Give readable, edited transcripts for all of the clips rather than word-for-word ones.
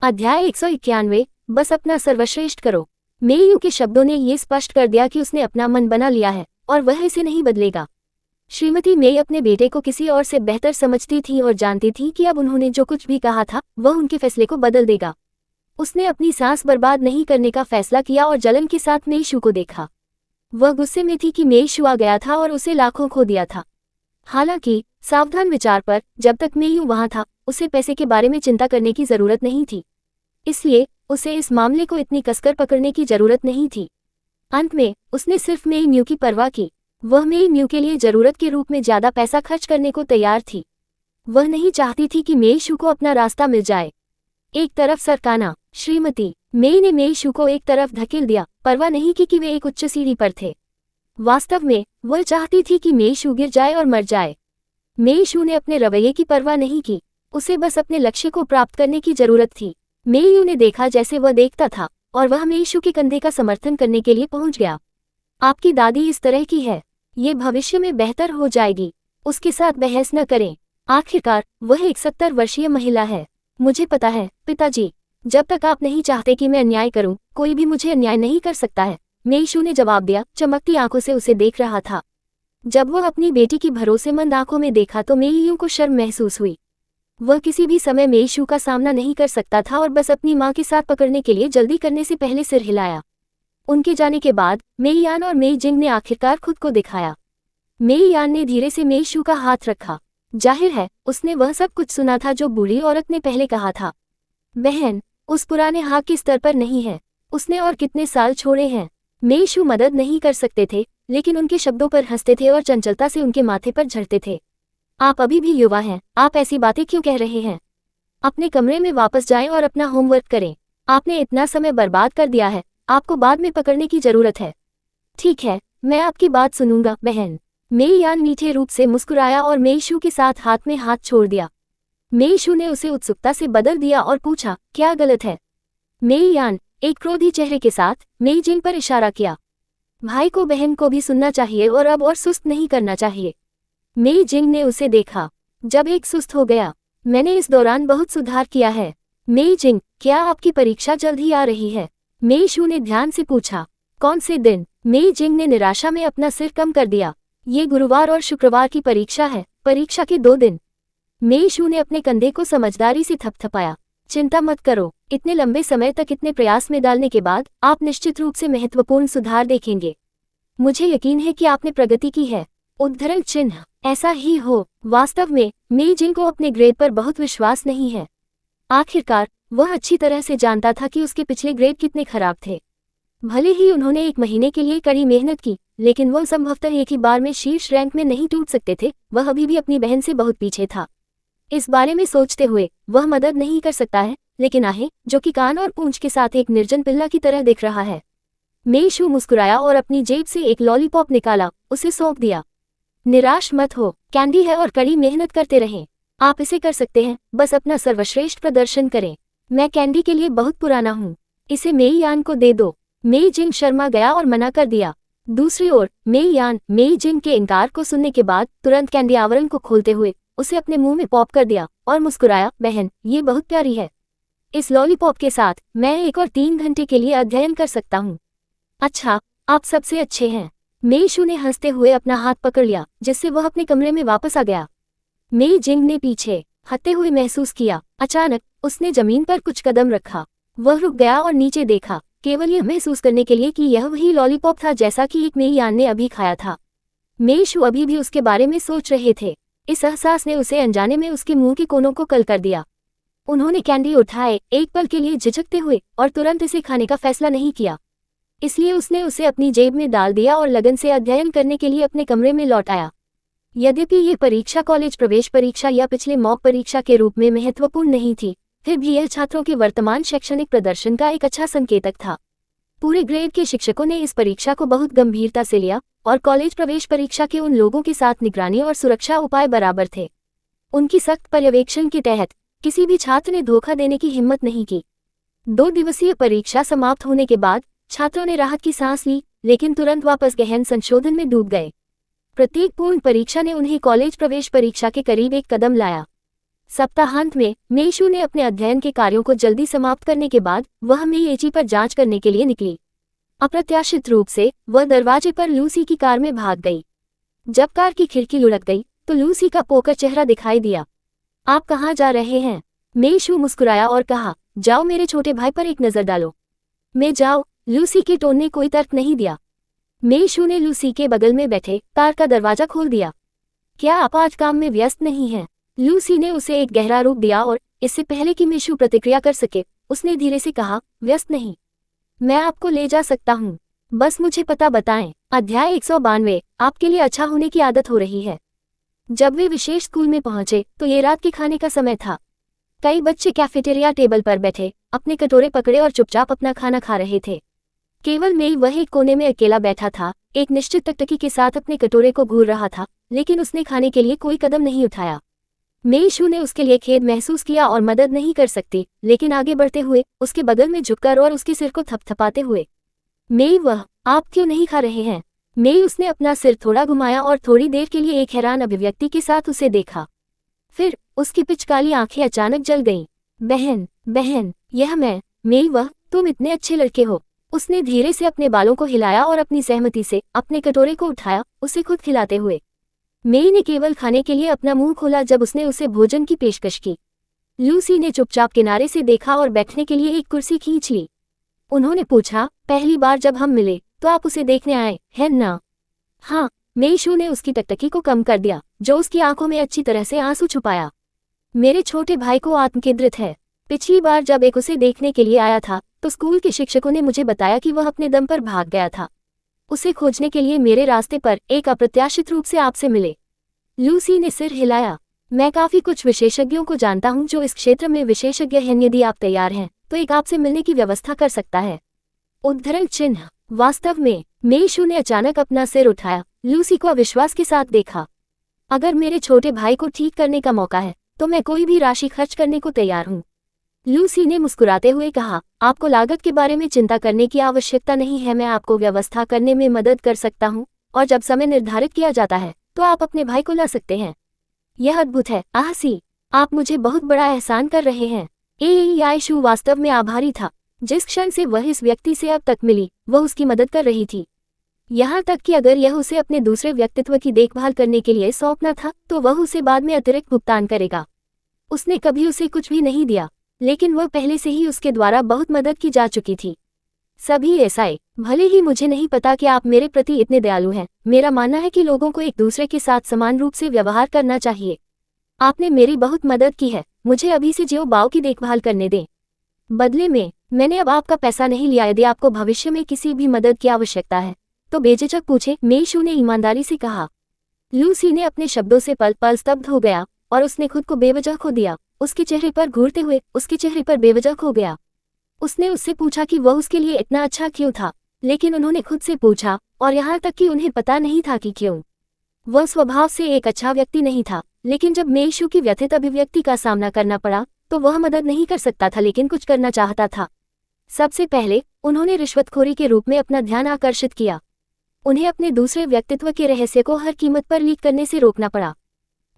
अध्याय 191। बस अपना सर्वश्रेष्ठ करो। मेयू के शब्दों ने ये स्पष्ट कर दिया कि उसने अपना मन बना लिया है और वह इसे नहीं बदलेगा। श्रीमती मेई अपने बेटे को किसी और से बेहतर समझती थी और जानती थी कि अब उन्होंने जो कुछ भी कहा था वह उनके फैसले को बदल देगा। उसने अपनी सांस बर्बाद नहीं करने का फैसला किया और जलन के साथ मेईशू को देखा। वह गुस्से में थी कि मेईशू आ गया था और उसे लाखों खो दिया था। हालांकि सावधान विचार पर जब तक मेयू वहां था उसे पैसे के बारे में चिंता करने की जरूरत नहीं थी, इसलिए उसे इस मामले को इतनी कसकर पकड़ने की जरूरत नहीं थी। अंत में उसने सिर्फ मेई-म्यू की परवाह की। वह मेई-म्यू के लिए जरूरत के रूप में ज्यादा पैसा खर्च करने को तैयार थी। वह नहीं चाहती थी कि मेईशू को अपना रास्ता मिल जाए। एक तरफ सरकाना श्रीमती मेई ने मेईशू को एक तरफ धकेल दिया, परवाह नहीं की कि वे एक उच्च सीढ़ी पर थे। वास्तव में वह चाहती थी कि मेईशू गिर जाए और मर जाए। मेईशू ने अपने रवैये की परवाह नहीं की, उसे बस अपने लक्ष्य को प्राप्त करने की जरूरत थी। मेयू ने देखा जैसे वह देखता था और वह मेईशू के कंधे का समर्थन करने के लिए पहुंच गया। आपकी दादी इस तरह की है, ये भविष्य में बेहतर हो जाएगी, उसके साथ बहस न करें। आखिरकार वह एक 70 वर्षीय महिला है। मुझे पता है पिताजी, जब तक आप नहीं चाहते कि मैं अन्याय करूं, कोई भी मुझे अन्याय नहीं कर सकता है, मेईशू ने जवाब दिया, चमकती आंखों से उसे देख रहा था। जब वह अपनी बेटी की भरोसेमंद आंखों में देखा तो मेईयू को शर्म महसूस हुई। वह किसी भी समय मेईशू का सामना नहीं कर सकता था और बस अपनी मां के साथ पकड़ने के लिए जल्दी करने से पहले सिर हिलाया। उनके जाने के बाद मेईयान और मेईजिंग ने आखिरकार खुद को दिखाया। मेईयान ने धीरे से मेईशू का हाथ रखा। जाहिर है उसने वह सब कुछ सुना था जो बूढ़ी औरत ने पहले कहा था। बहन उस पुराने हाँ के स्तर पर नहीं है, उसने और कितने साल छोड़े हैं। मेईशू मदद नहीं कर सकते थे, लेकिन उनके शब्दों पर हंसते थे और चंचलता से उनके माथे पर झड़ते थे। आप अभी भी युवा हैं, आप ऐसी बातें क्यों कह रहे हैं? अपने कमरे में वापस जाएं और अपना होमवर्क करें। आपने इतना समय बर्बाद कर दिया है, आपको बाद में पकड़ने की जरूरत है। ठीक है, मैं आपकी बात सुनूंगा बहन। मेईयान मीठे रूप से मुस्कुराया और मेईशू के साथ हाथ में हाथ छोड़ दिया। मेईशू ने उसे उत्सुकता से बदल दिया और पूछा, क्या गलत है? मेईयान एक क्रोधी चेहरे के साथ मेईजिंग पर इशारा किया। भाई को बहन को भी सुनना चाहिए और अब और सुस्त नहीं करना चाहिए। मेईजिंग ने उसे देखा। जब एक सुस्त हो गया, मैंने इस दौरान बहुत सुधार किया है। मेईजिंग, क्या आपकी परीक्षा जल्द ही आ रही है? मेईशू ने ध्यान से पूछा। कौन से दिन? मेईजिंग ने निराशा में अपना सिर कम कर दिया। ये गुरुवार और शुक्रवार की परीक्षा है, परीक्षा के 2 दिन। मेईशू ने अपने कंधे को समझदारी से थपथपाया। चिंता मत करो, इतने लंबे समय तक इतने प्रयास में डालने के बाद आप निश्चित रूप से महत्वपूर्ण सुधार देखेंगे। मुझे यकीन है कि आपने प्रगति की है। उद्धरण चिन्ह। ऐसा ही हो। वास्तव में मेईजिंग को अपने ग्रेड पर बहुत विश्वास नहीं है। आखिरकार वह अच्छी तरह से जानता था कि उसके पिछले ग्रेड कितने खराब थे। भले ही उन्होंने 1 महीने के लिए कड़ी मेहनत की, लेकिन वह संभवतः एक ही बार में शीर्ष रैंक में नहीं टूट सकते थे। वह अभी भी अपनी बहन से बहुत पीछे था। इस बारे में सोचते हुए वह मदद नहीं कर सकता है, लेकिन आहे जो कि कान और पूंछ के साथ एक निर्जन पिल्ला की तरह दिख रहा है। मेईशू मुस्कुराया और अपनी जेब से एक लॉलीपॉप निकाला, उसे सौंप दिया। निराश मत हो, कैंडी है और कड़ी मेहनत करते रहें। आप इसे कर सकते हैं, बस अपना सर्वश्रेष्ठ प्रदर्शन करें। मैं कैंडी के लिए बहुत पुराना हूँ, इसे मेईयान को दे दो। मेईजिंग शर्मा गया और मना कर दिया। दूसरी ओर मेईयान मेईजिंग के इनकार को सुनने के बाद तुरंत कैंडी आवरण को खोलते हुए उसे अपने मुंह में पॉप कर दिया और मुस्कुराया, बहन ये बहुत प्यारी है। इस लॉलीपॉप के साथ मैं 1 और 3 घंटे के लिए अध्ययन कर सकता हूँ। अच्छा, आप सबसे अच्छे हैं। मेईशू ने हंसते हुए अपना हाथ पकड़ लिया, जिससे वह अपने कमरे में वापस आ गया। मेईजिंग ने पीछे हटते हुए महसूस किया। अचानक उसने जमीन पर कुछ कदम रखा। वह रुक गया और नीचे देखा, केवल यह महसूस करने के लिए कि यह वही लॉलीपॉप था जैसा कि एक मेईयान ने अभी खाया था। मेईशू अभी भी उसके बारे में सोच रहे थे। इस एहसास ने उसे अनजाने में उसके मुंह के कोनों को कल कर दिया। उन्होंने कैंडी उठाए, एक पल के लिए झिझकते हुए, और तुरंत इसे खाने का फैसला नहीं किया। इसलिए उसने उसे अपनी जेब में डाल दिया और लगन से अध्ययन करने के लिए अपने कमरे में लौट आया। यद्यपि ये परीक्षा कॉलेज प्रवेश परीक्षा या पिछले मॉक परीक्षा के रूप में महत्वपूर्ण नहीं थी, फिर भी यह छात्रों के वर्तमान शैक्षणिक प्रदर्शन का एक अच्छा संकेतक था। पूरे ग्रेड के शिक्षकों ने इस परीक्षा को बहुत गंभीरता से लिया और कॉलेज प्रवेश परीक्षा के उन लोगों के साथ निगरानी और सुरक्षा उपाय बराबर थे। उनकी सख्त पर्यवेक्षण के तहत किसी भी छात्र ने धोखा देने की हिम्मत नहीं की। 2 दिवसीय परीक्षा समाप्त होने के बाद छात्रों ने राहत की सांस ली, लेकिन तुरंत वापस गहन संशोधन में डूब गए। प्रत्येक पूर्ण परीक्षा ने उन्हें कॉलेज प्रवेश परीक्षा के करीब एक कदम लाया। सप्ताहांत में मेईशू ने अपने अध्ययन के कार्यों को जल्दी समाप्त करने के बाद वह मेईएची पर जांच करने के लिए निकली। अप्रत्याशित रूप से वह दरवाजे पर लूसी की कार में भाग गई। जब कार की खिड़की लुढ़क गई तो लूसी का पोकर चेहरा दिखाई दिया। आप कहाँ जा रहे हैं? मेईशू मुस्कुराया और कहा, जाओ मेरे छोटे भाई पर एक नजर डालो। मैं जाओ? लूसी के टोन ने कोई तर्क नहीं दिया। मेईशू ने लूसी के बगल में बैठे कार का दरवाजा खोल दिया। क्या आप आज काम में व्यस्त नहीं हैं? लूसी ने उसे एक गहरा रूप दिया और इससे पहले कि मेईशू प्रतिक्रिया कर सके उसने धीरे से कहा, व्यस्त नहीं, मैं आपको ले जा सकता हूँ, बस मुझे पता बताएं। अध्याय 192। आपके लिए अच्छा होने की आदत हो रही है। जब वे विशेष स्कूल में पहुंचे तो ये रात के खाने का समय था। कई बच्चे कैफेटेरिया टेबल पर बैठे अपने कटोरे पकड़े और चुपचाप अपना खाना खा रहे थे। केवल मेई वह एक कोने में अकेला बैठा था, एक निश्चित टकटकी के साथ अपने कटोरे को घूर रहा था, लेकिन उसने खाने के लिए कोई कदम नहीं उठाया। मेईशू ने उसके लिए खेद महसूस किया और मदद नहीं कर सकती, लेकिन आगे बढ़ते हुए उसके बगल में झुककर और उसके सिर को थपथपाते हुए, मेई आप क्यों नहीं खा रहे हैं? मेई उसने अपना सिर थोड़ा घुमाया और थोड़ी देर के लिए एक हैरान अभिव्यक्ति के साथ उसे देखा। फिर उसकी पिचकाली आंखें अचानक जल गईं। बहन, यह मैं। मेई तुम इतने अच्छे लड़के हो। उसने धीरे से अपने बालों को हिलाया और अपनी सहमति से अपने कटोरे को उठाया, उसे खुद खिलाते हुए। मेई ने केवल खाने के लिए अपना मुंह खोला जब उसने उसे भोजन की पेशकश की। लूसी ने चुपचाप किनारे से देखा और बैठने के लिए एक कुर्सी खींच ली। उन्होंने पूछा, पहली बार जब हम मिले तो आप उसे देखने आए, है ना? हाँ। मेईशू ने उसकी टकटकी को कम कर दिया, जो उसकी आंखों में अच्छी तरह से आंसू छुपाया। मेरे छोटे भाई को आत्मकेंद्रित है। पिछली बार जब एक उसे देखने के लिए आया था तो स्कूल के शिक्षकों ने मुझे बताया कि वह अपने दम पर भाग गया था। उसे खोजने के लिए मेरे रास्ते पर एक अप्रत्याशित रूप से आपसे मिले। लूसी ने सिर हिलाया। मैं काफी कुछ विशेषज्ञों को जानता हूं जो इस क्षेत्र में विशेषज्ञ हैं। यदि आप तैयार हैं तो एक आपसे मिलने की व्यवस्था कर सकता है। उद्धरण चिन्ह। वास्तव में? मेईशू ने अचानक अपना सिर उठाया, लूसी को अविश्वास के साथ देखा। अगर मेरे छोटे भाई को ठीक करने का मौका है तो मैं कोई भी राशि खर्च करने को तैयार हूँ। लूसी ने मुस्कुराते हुए कहा, आपको लागत के बारे में चिंता करने की आवश्यकता नहीं है। मैं आपको व्यवस्था करने में मदद कर सकता हूँ और जब समय निर्धारित किया जाता है तो आप अपने भाई को ला सकते हैं। यह अद्भुत है आहसी, आप मुझे बहुत बड़ा एहसान कर रहे हैं। मेईशू वास्तव में आभारी था। जिस क्षण से वह इस व्यक्ति से अब तक मिली वह उसकी मदद कर रही थी। यहाँ तक कि अगर यह उसे अपने दूसरे व्यक्तित्व की देखभाल करने के लिए सौंपना था तो वह उसे बाद में अतिरिक्त भुगतान करेगा। उसने कभी उसे कुछ भी नहीं दिया, लेकिन वह पहले से ही उसके द्वारा बहुत मदद की जा चुकी थी। सभी ऐसाए, भले ही मुझे नहीं पता कि आप मेरे प्रति इतने दयालु हैं, मेरा मानना है कि लोगों को एक दूसरे के साथ समान रूप से व्यवहार करना चाहिए। आपने मेरी बहुत मदद की है, मुझे अभी से जियो बाओ की देखभाल करने दें। बदले में मैंने अब आपका पैसा नहीं लिया। यदि आपको भविष्य में किसी भी मदद की आवश्यकता है तो बेझिझक पूछे, मेईशू ने ईमानदारी से कहा। लूसी ने अपने शब्दों से पल पल स्तब्ध हो गया और उसने खुद को बेवजह खो दिया। उसके चेहरे पर घूरते हुए उसके चेहरे पर बेवजह खो गया। उसने उससे पूछा कि वह उसके लिए इतना अच्छा क्यों था, लेकिन उन्होंने खुद से पूछा और यहाँ तक कि उन्हें पता नहीं था कि क्यों। वह स्वभाव से एक अच्छा व्यक्ति नहीं था, लेकिन जब मेईशू की व्यथित अभिव्यक्ति का सामना करना पड़ा तो वह मदद नहीं कर सकता था, लेकिन कुछ करना चाहता था। सबसे पहले उन्होंने रिश्वतखोरी के रूप में अपना ध्यान आकर्षित किया। उन्हें अपने दूसरे व्यक्तित्व के रहस्य को हर कीमत पर लीक करने से रोकना पड़ा।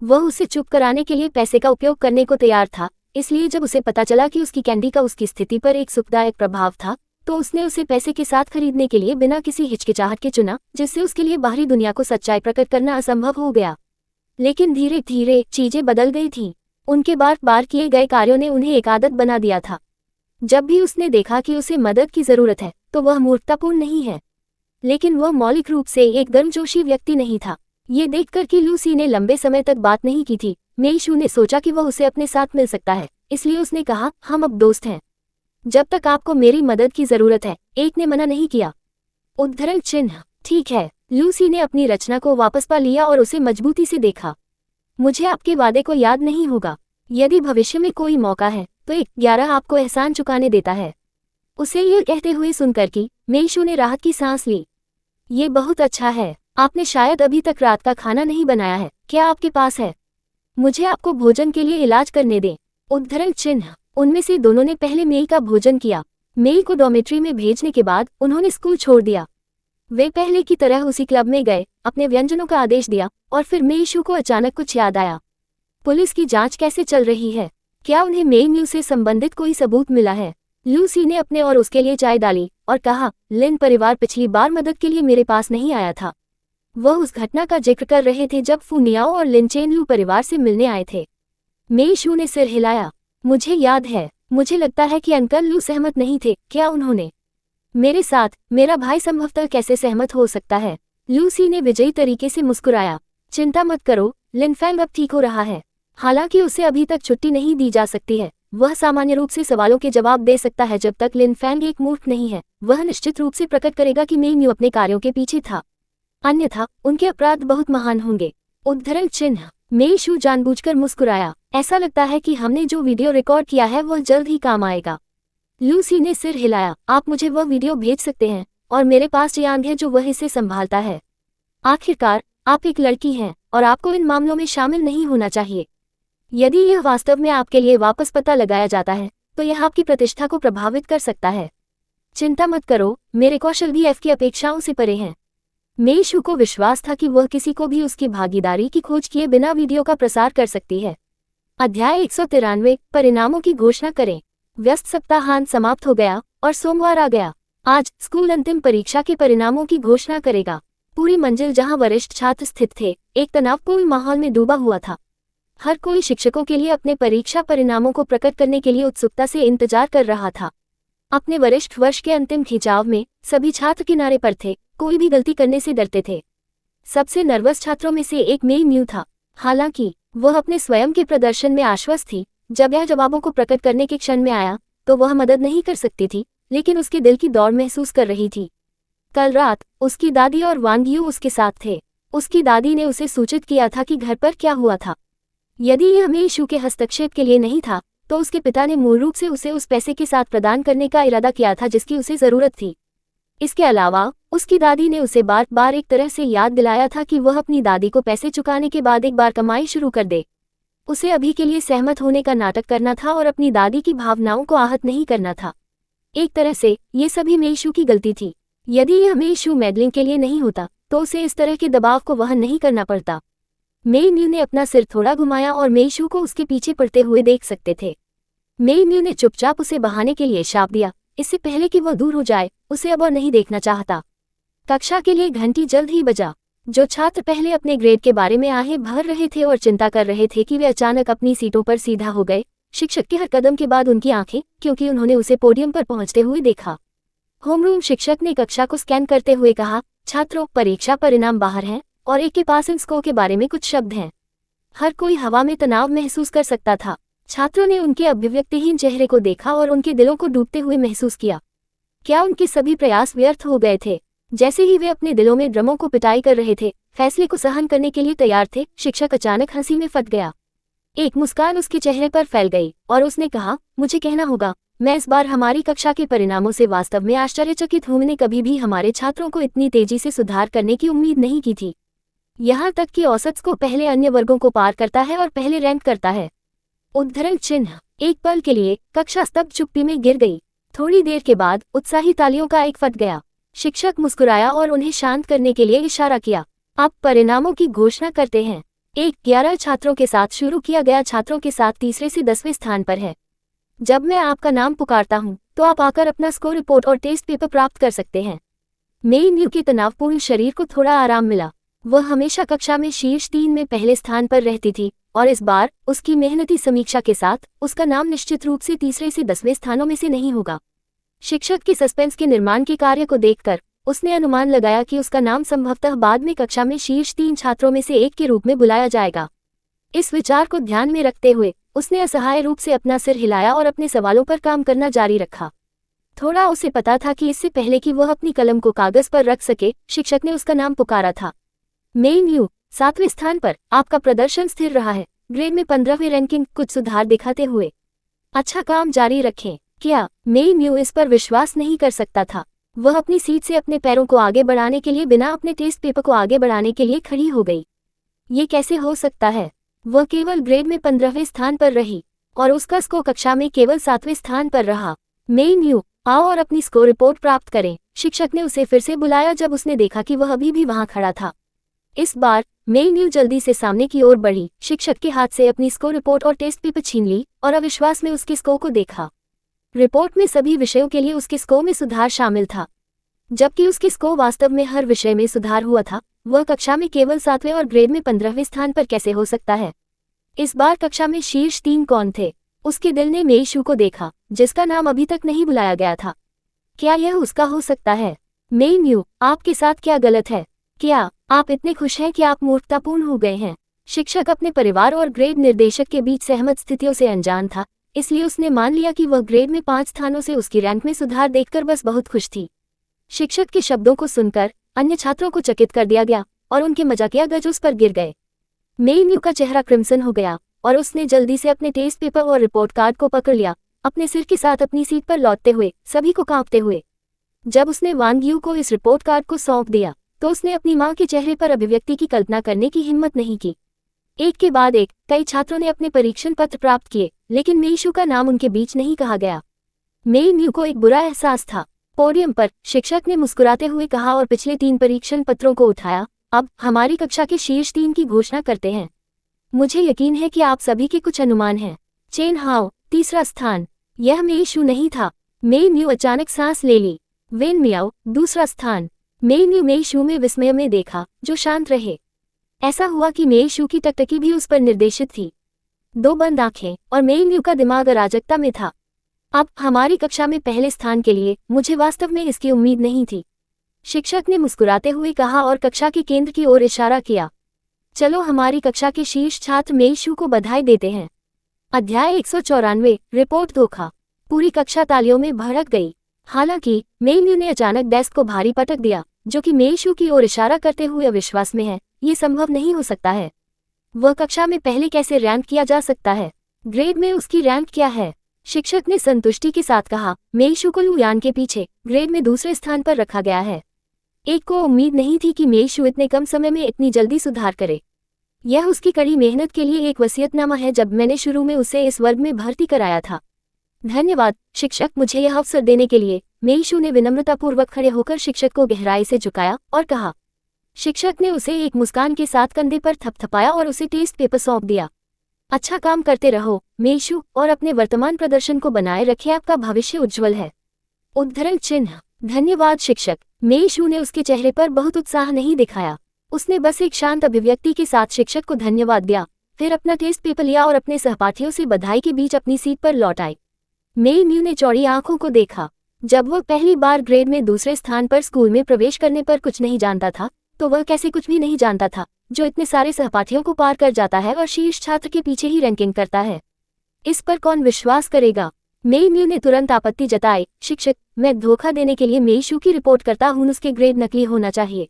वह उसे चुप कराने के लिए पैसे का उपयोग करने को तैयार था, इसलिए जब उसे पता चला कि उसकी कैंडी का उसकी स्थिति पर एक सुखदायक प्रभाव था तो उसने उसे पैसे के साथ खरीदने के लिए बिना किसी हिचकिचाहट के चुना, जिससे उसके लिए बाहरी दुनिया को सच्चाई प्रकट करना असंभव हो गया। लेकिन धीरे धीरे चीजें बदल गई थीं। उनके बार बार किए गए कार्यों ने उन्हें एक आदत बना दिया था। जब भी उसने देखा कि उसे मदद की जरूरत है तो वह मूर्खतापूर्ण नहीं है, लेकिन वह मौलिक रूप से एक गर्मजोशी व्यक्ति नहीं था। ये देखकर कि लूसी ने लंबे समय तक बात नहीं की थी, मेईशू ने सोचा कि वह उसे अपने साथ मिल सकता है, इसलिए उसने कहा, हम अब दोस्त हैं। जब तक आपको मेरी मदद की जरूरत है। एक ने मना नहीं किया। उद्धरण चिन्ह। ठीक है। लूसी ने अपनी रचना को वापस पा लिया और उसे मजबूती से देखा। मुझे आपके वादे को याद नहीं होगा। यदि भविष्य में कोई मौका है तो 11 आपको एहसान चुकाने देता है। उसे यह कहते हुए सुनकर कि मेईशू ने राहत की सांस ली। ये बहुत अच्छा है। आपने शायद अभी तक रात का खाना नहीं बनाया है, क्या आपके पास है? मुझे आपको भोजन के लिए इलाज करने दें। उद्धरण चिन्ह। उनमें से दोनों ने पहले मेई का भोजन किया। मेई को डॉर्मेट्री में भेजने के बाद उन्होंने स्कूल छोड़ दिया। वे पहले की तरह उसी क्लब में गए, अपने व्यंजनों का आदेश दिया और फिर मेईशू को अचानक कुछ याद आया। पुलिस की जांच कैसे चल रही है? क्या उन्हें मेई से संबंधित कोई सबूत मिला है? लूसी ने अपने और उसके लिए चाय डाली और कहा, लिन परिवार पिछली बार मदद के लिए मेरे पास नहीं आया था। वह उस घटना का जिक्र कर रहे थे जब फुनियाओ और लिन चेनलू परिवार से मिलने आए थे। मेई शू ने सिर हिलाया। मुझे याद है, मुझे लगता है कि अंकल लू सहमत नहीं थे। क्या उन्होंने मेरे साथ? मेरा भाई संभवतः कैसे सहमत हो सकता है? लूसी ने विजयी तरीके से मुस्कुराया। चिंता मत करो, लिन फैंग अब ठीक हो रहा है। हालांकि उसे अभी तक छुट्टी नहीं दी जा सकती है। वह सामान्य रूप से सवालों के जवाब दे सकता है जब तक लिन फैंग एक मूर्ख नहीं है। वह निश्चित रूप से प्रकट करेगा कि मेई म्यू अपने कार्यों के पीछे था, अन्यथा उनके अपराध बहुत महान होंगे। उद्धरण चिन्ह। मेई शू जानबूझकर मुस्कुराया। ऐसा लगता है कि हमने जो वीडियो रिकॉर्ड किया है वह जल्द ही काम आएगा। लूसी ने सिर हिलाया। आप मुझे वह वीडियो भेज सकते हैं, और मेरे पास चियांग है जो वह इसे संभालता है। आखिरकार आप एक लड़की हैं और आपको इन मामलों में शामिल नहीं होना चाहिए। यदि यह वास्तव में आपके लिए वापस पता लगाया जाता है तो यह आपकी प्रतिष्ठा को प्रभावित कर सकता है। चिंता मत करो, मेरे कौशल भी एफ की अपेक्षाओं से परे हैं। मेई शू को विश्वास था कि वह किसी को भी उसकी भागीदारी की खोज किए बिना वीडियो का प्रसार कर सकती है। अध्याय 193 परिणामों की घोषणा करें। व्यस्त सप्ताहांत समाप्त हो गया और सोमवार आ गया। आज स्कूल अंतिम परीक्षा के परिणामों की घोषणा करेगा। पूरी मंजिल जहां वरिष्ठ छात्र स्थित थे एक तनावपूर्ण माहौल में डूबा हुआ था। हर कोई शिक्षकों के लिए अपने परीक्षा परिणामों को प्रकट करने के लिए उत्सुकता से इंतजार कर रहा था। अपने वरिष्ठ वर्ष के अंतिम खिंचाव में सभी छात्र किनारे पर थे, कोई भी गलती करने से डरते थे। सबसे नर्वस छात्रों में से एक मेई म्यू था। हालांकि वह अपने स्वयं के प्रदर्शन में आश्वस्त थी। जब यह जवाबों को प्रकट करने के क्षण में आया तो वह मदद नहीं कर सकती थी, लेकिन उसके दिल की दौड़ महसूस कर रही थी। कल रात उसकी दादी और वांग यू उसके साथ थे। उसकी दादी ने उसे सूचित किया था कि घर पर क्या हुआ था। यदि यह मेई शू के हस्तक्षेप के लिए नहीं था तो उसके पिता ने मूल रूप से उसे उस पैसे के साथ प्रदान करने का इरादा किया था जिसकी उसे जरूरत थी। इसके अलावा उसकी दादी ने उसे बार बार एक तरह से याद दिलाया था कि वह अपनी दादी को पैसे चुकाने के बाद एक बार कमाई शुरू कर दे। उसे अभी के लिए सहमत होने का नाटक करना था और अपनी दादी की भावनाओं को आहत नहीं करना था। एक तरह से ये सभी मेई शू की गलती थी। यदि यह मेई शू मैडलिंग के लिए नहीं होता तो उसे इस तरह के दबाव को वहन नहीं करना पड़ता। मेई म्यू ने अपना सिर थोड़ा घुमाया और मेई शू को उसके पीछे पड़ते हुए देख सकते थे। मेई म्यू ने चुपचाप उसे बहाने के लिए शाप दिया, इससे पहले कि वह दूर हो जाए। उसे अब और नहीं देखना चाहता। कक्षा के लिए घंटी जल्द ही बजा। जो छात्र पहले अपने ग्रेड के बारे में आहे भर रहे थे और चिंता कर रहे थे कि वे अचानक अपनी सीटों पर सीधा हो गए, शिक्षक के हर कदम के बाद उनकी आंखें, क्योंकि उन्होंने उसे पोडियम पर पहुंचते हुए देखा। होमरूम शिक्षक ने कक्षा को स्कैन करते हुए कहा, छात्रों, परीक्षा परिणाम बाहर हैं और एक के पास इन स्कोर के बारे में कुछ शब्द हैं। हर कोई हवा में तनाव महसूस कर सकता था। छात्रों ने उनके अभिव्यक्तिहीन चेहरे को देखा और उनके दिलों को डूबते हुए महसूस किया। क्या उनके सभी प्रयास व्यर्थ हो गए थे? जैसे ही वे अपने दिलों में ड्रमों को पिटाई कर रहे थे, फैसले को सहन करने के लिए तैयार थे, शिक्षक अचानक हंसी में फट गया। एक मुस्कान उसके चेहरे पर फैल गई और उसने कहा, मुझे कहना होगा, मैं इस बार हमारी कक्षा के परिणामों से वास्तव में आश्चर्यचकित हूं। मैंने कभी भी हमारे छात्रों को इतनी तेजी से सुधार करने की उम्मीद नहीं की थी। यहाँ तक कि औसत स्कोर पहले अन्य वर्गों को पार करता है और पहले रैंक करता है। उद्धरण चिन्ह। एक पल के लिए कक्षा स्तब्ध चुप्पी में गिर गई। थोड़ी देर के बाद उत्साही तालियों का एक फट गया। शिक्षक मुस्कुराया और उन्हें शांत करने के लिए इशारा किया। अब परिणामों की घोषणा करते हैं। 11 छात्रों के साथ शुरू किया गया छात्रों के साथ तीसरे से 10वें स्थान पर है। जब मैं आपका नाम पुकारता हूं तो आप आकर अपना स्कोर रिपोर्ट और टेस्ट पेपर प्राप्त कर सकते हैं। मेई म्यू के तनावपूर्ण शरीर को थोड़ा आराम मिला। वह हमेशा कक्षा में शीर्ष 3 में पहले स्थान पर रहती थी और इस बार उसकी मेहनती समीक्षा के साथ उसका नाम निश्चित रूप से तीसरे से 10वें स्थानों में से नहीं होगा। शिक्षक के सस्पेंस के निर्माण के कार्य को देखकर उसने अनुमान लगाया कि उसका नाम संभवतः बाद में कक्षा में शीर्ष 3 छात्रों में से एक के रूप में बुलाया जाएगा। इस विचार को ध्यान में रखते हुए उसने असहाय रूप से अपना सिर हिलाया और अपने सवालों पर काम करना जारी रखा। थोड़ा उसे पता था कि इससे पहले कि वह अपनी कलम को कागज पर रख सके, शिक्षक ने उसका नाम पुकारा था। मेई म्यू, 7वें स्थान पर। आपका प्रदर्शन स्थिर रहा है। ग्रेड में 15वें रैंकिंग, कुछ सुधार दिखाते हुए। अच्छा काम जारी रखें। क्या? मेई म्यू इस पर विश्वास नहीं कर सकता था। वह अपनी सीट से अपने पैरों को आगे बढ़ाने के लिए बिना अपने टेस्ट पेपर को आगे बढ़ाने के लिए खड़ी हो गई। ये कैसे हो सकता है? वह केवल ग्रेड में 15वें स्थान पर रही और उसका स्कोर कक्षा में केवल 7वें स्थान पर रहा। मेई म्यू, आओ और अपनी स्कोर रिपोर्ट प्राप्त करें। शिक्षक ने उसे फिर से बुलाया जब उसने देखा कि वह अभी भी वहां खड़ा था। इस बार मेई न्यू जल्दी से सामने की ओर बढ़ी, शिक्षक के हाथ से अपनी स्कोर रिपोर्ट और टेस्ट पेपर छीन ली और अविश्वास में उसके स्कोर को देखा। रिपोर्ट में सभी विषयों के लिए उसके स्कोर में सुधार शामिल था, जबकि उसके स्कोर वास्तव में हर विषय में सुधार हुआ था। वह कक्षा में केवल 7वें और ग्रेड में 15वें स्थान पर कैसे हो सकता है? इस बार कक्षा में शीर्ष 3 कौन थे? उसके दिल ने मेई शू को देखा, जिसका नाम अभी तक नहीं बुलाया गया था। क्या यह उसका हो सकता है? मेई न्यू, आपके साथ क्या गलत है? क्या आप इतने खुश हैं कि आप मूर्खतापूर्ण हो गए हैं? शिक्षक अपने परिवार और ग्रेड निर्देशक के बीच सहमत स्थितियों से अनजान था, इसलिए उसने मान लिया कि वह ग्रेड में 5 स्थानों से उसकी रैंक में सुधार देखकर बस बहुत खुश थी। शिक्षक के शब्दों को सुनकर अन्य छात्रों को चकित कर दिया गया और उनके मजाकिया गज उस पर गिर गए। मेई न्यू का चेहरा क्रिम्सन हो गया और उसने जल्दी से अपने टेस्ट पेपर और रिपोर्ट कार्ड को पकड़ लिया, अपने सिर के साथ अपनी सीट पर लौटते हुए, सभी को कांपते हुए। जब उसने वांग यू को इस रिपोर्ट कार्ड को सौंप दिया तो उसने अपनी मां के चेहरे पर अभिव्यक्ति की कल्पना करने की हिम्मत नहीं की। एक के बाद एक कई छात्रों ने अपने परीक्षण पत्र प्राप्त किए, लेकिन मेई शू का नाम उनके बीच नहीं कहा गया। मेई न्यू को एक बुरा एहसास था। पोडियम पर शिक्षक ने मुस्कुराते हुए कहा और पिछले 3 परीक्षण पत्रों को उठाया। अब हमारी कक्षा के शीर्ष 3 की घोषणा करते हैं। मुझे यकीन है कि आप सभी के कुछ अनुमान हैं। चेन हाओ 3रा स्थान। यह मेई शू नहीं था। मेई न्यू अचानक सांस ले ली। वेन मियाओ 2रा स्थान। मेई न्यू मेई शू में विस्मय में देखा, जो शांत रहे। ऐसा हुआ कि मेई शू की टकटकी भी उस पर निर्देशित थी। 2 बंद आंखें और मेई न्यू का दिमाग अराजकता में था। अब हमारी कक्षा में पहले स्थान के लिए मुझे वास्तव में इसकी उम्मीद नहीं थी, शिक्षक ने मुस्कुराते हुए कहा और कक्षा के केंद्र की ओर इशारा किया। चलो हमारी कक्षा के शीर्ष छात्र मेई शू को बधाई देते हैं। अध्याय 194 रिपोर्ट धोखा। पूरी कक्षा तालियों में भड़क गई। हालांकि मेई न्यू ने अचानक डेस्क को भारी पटक दिया, जो कि मेई शू की ओर इशारा करते हुए अविश्वास में है। ये संभव नहीं हो सकता है। वह कक्षा में पहले कैसे रैंक किया जा सकता है? ग्रेड में उसकी रैंक क्या है? शिक्षक ने संतुष्टि के साथ कहा। मेई शू को लुयान के पीछे ग्रेड में 2रे स्थान पर रखा गया है। एक को उम्मीद नहीं थी कि मेई शू इतने कम समय में इतनी जल्दी सुधार करे। यह उसकी कड़ी मेहनत के लिए एक वसीयतनामा है जब मैंने शुरू में उसे इस वर्ग में भर्ती कराया था। धन्यवाद शिक्षक, मुझे यह अवसर देने के लिए। मेई शू ने विनम्रतापूर्वक खड़े होकर शिक्षक को गहराई से झुकाया और कहा। शिक्षक ने उसे एक मुस्कान के साथ कंधे पर थपथपाया और उसे टेस्ट पेपर सौंप दिया। अच्छा काम करते रहो मेई शू, और अपने वर्तमान प्रदर्शन को बनाए रखें, आपका भविष्य उज्जवल है। उद्धरण चिन्ह। धन्यवाद शिक्षक। मेई शू ने उसके चेहरे पर बहुत उत्साह नहीं दिखाया। उसने बस एक शांत अभिव्यक्ति के साथ शिक्षक को धन्यवाद दिया, फिर अपना टेस्ट पेपर लिया और अपने सहपाठियों से बधाई के बीच अपनी सीट पर लौट आई। मेई न्यू ने चौड़ी आंखों को देखा। जब वह पहली बार ग्रेड में 2रे स्थान पर स्कूल में प्रवेश करने पर कुछ नहीं जानता था, तो वह कैसे कुछ भी नहीं जानता था, जो इतने सारे सहपाठियों को पार कर जाता है और शीर्ष छात्र के पीछे ही रैंकिंग करता है। इस पर कौन विश्वास करेगा? मेई न्यू ने तुरंत आपत्ति जताई। शिक्षक, मैं धोखा देने के लिए मेई शू की रिपोर्ट करता हूं, उसके ग्रेड नकली होना चाहिए।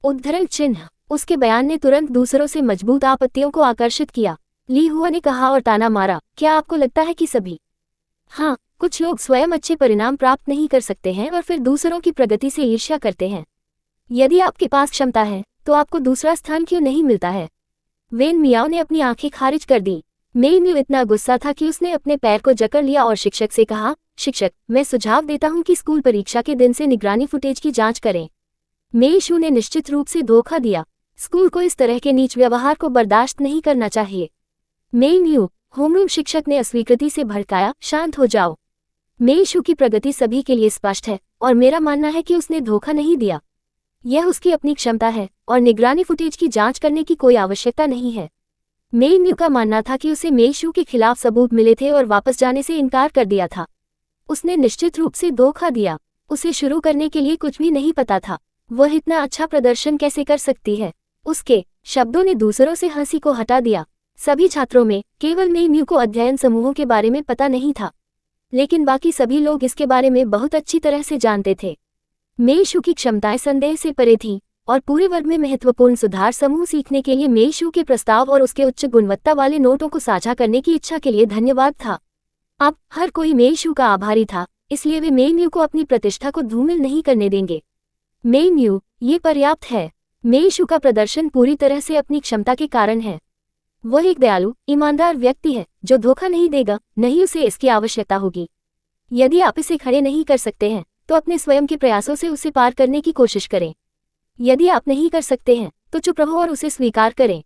उद्धरण चिन्ह। उसके बयान ने तुरंत दूसरों से मजबूत आपत्तियों को आकर्षित किया। ली हुआ ने कहा और ताना मारा। क्या आपको लगता है कि सभी? हाँ, कुछ लोग स्वयं अच्छे परिणाम प्राप्त नहीं कर सकते हैं और फिर दूसरों की प्रगति से ईर्ष्या करते हैं। यदि आपके पास क्षमता है तो आपको 2रा स्थान क्यों नहीं मिलता है? वेन मियाओ ने अपनी आंखें खारिज कर दी। मेई न्यू इतना गुस्सा था कि उसने अपने पैर को जकड़ लिया और शिक्षक से कहा। शिक्षक, मैं सुझाव देता हूं कि स्कूल परीक्षा के दिन से निगरानी फुटेज की जांच करें। मेई शू ने निश्चित रूप से धोखा दिया। स्कूल को इस तरह के नीच व्यवहार को बर्दाश्त नहीं करना चाहिए। मेई न्यू, होमरूम शिक्षक ने अस्वीकृति से भड़काया। शांत हो जाओ। मेई शू की प्रगति सभी के लिए स्पष्ट है और मेरा मानना है कि उसने धोखा नहीं दिया। यह उसकी अपनी क्षमता है और निगरानी फुटेज की जांच करने की कोई आवश्यकता नहीं है। मेई न्यू का मानना था कि उसे मेई शू के खिलाफ सबूत मिले थे और वापस जाने से इनकार कर दिया था। उसने निश्चित रूप से धोखा दिया। उसे शुरू करने के लिए कुछ भी नहीं पता था। वह इतना अच्छा प्रदर्शन कैसे कर सकती है? उसके शब्दों ने दूसरों से हंसी को हटा दिया। सभी छात्रों में केवल मेई न्यू को अध्ययन समूहों के बारे में पता नहीं था, लेकिन बाकी सभी लोग इसके बारे में बहुत अच्छी तरह से जानते थे। मेई शू की क्षमताएं संदेह से परे थीं और पूरे वर्ग में महत्वपूर्ण सुधार समूह सीखने के लिए मेई शू के प्रस्ताव और उसके उच्च गुणवत्ता वाले नोटों को साझा करने की इच्छा के लिए धन्यवाद था। अब हर कोई मेई शू का आभारी था, इसलिए वे मेई न्यू को अपनी प्रतिष्ठा को धूमिल नहीं करने देंगे। मेई न्यू, ये पर्याप्त है। मेई शू का प्रदर्शन पूरी तरह से अपनी क्षमता के कारण है। वह एक दयालु, ईमानदार व्यक्ति है जो धोखा नहीं देगा, नहीं उसे इसकी आवश्यकता होगी। यदि आप इसे खड़े नहीं कर सकते हैं तो अपने स्वयं के प्रयासों से उसे पार करने की कोशिश करें। यदि आप नहीं कर सकते हैं तो चुप रहो और उसे स्वीकार करें।